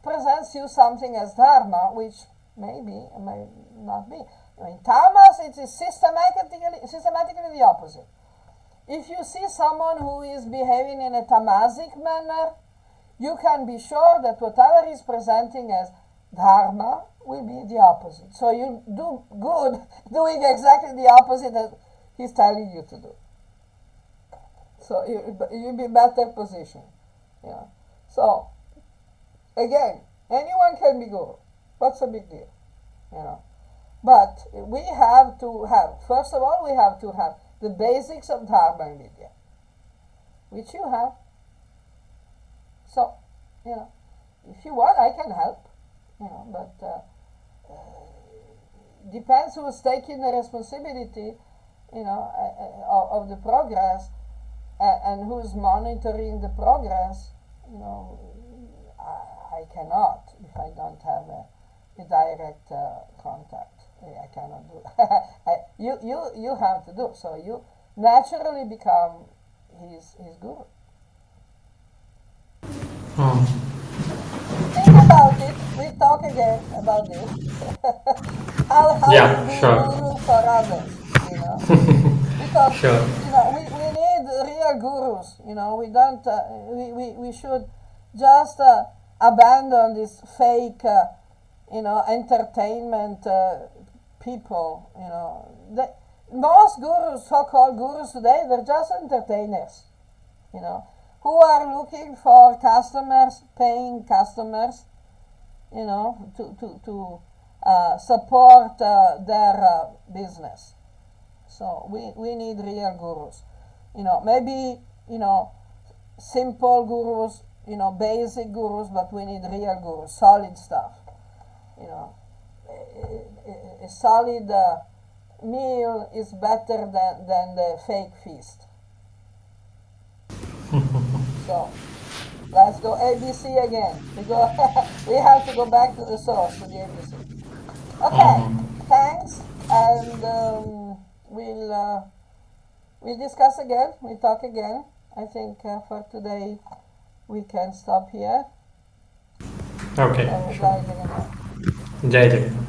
presents you something as Dharma, which may not be. In tamas, it is systematically the opposite. If you see someone who is behaving in a tamasic manner, you can be sure that whatever he's presenting as Dharma will be the opposite. So you do good doing exactly the opposite that he's telling you to do. So you'll be better positioned. So again, anyone can be guru. What's the big deal? But we have to have, first of all, we have to have the basics of Dharma and Vidya, which you have. So, if you want, I can help, but depends who is taking the responsibility, of the progress, and who's monitoring the progress. I cannot if I don't have a direct contact. I cannot do it. You have to do. So you naturally become his guru. Think about it. We talk again about this. how to be guru for others. Because Sure. We need real gurus. We don't. We should just abandon this fake, entertainment people. Most gurus, so-called gurus today, they're just entertainers. Who are looking for customers, paying customers, to support their business. So we need real gurus. Maybe, simple gurus, basic gurus, but we need real gurus, solid stuff. A solid meal is better than the fake feast. So let's go ABC again. We have to go back to the source, to the ABC. Okay, thanks, and we'll discuss again. We'll talk again. I think for today we can stop here. Okay. So, Sure. Jai Jagannath.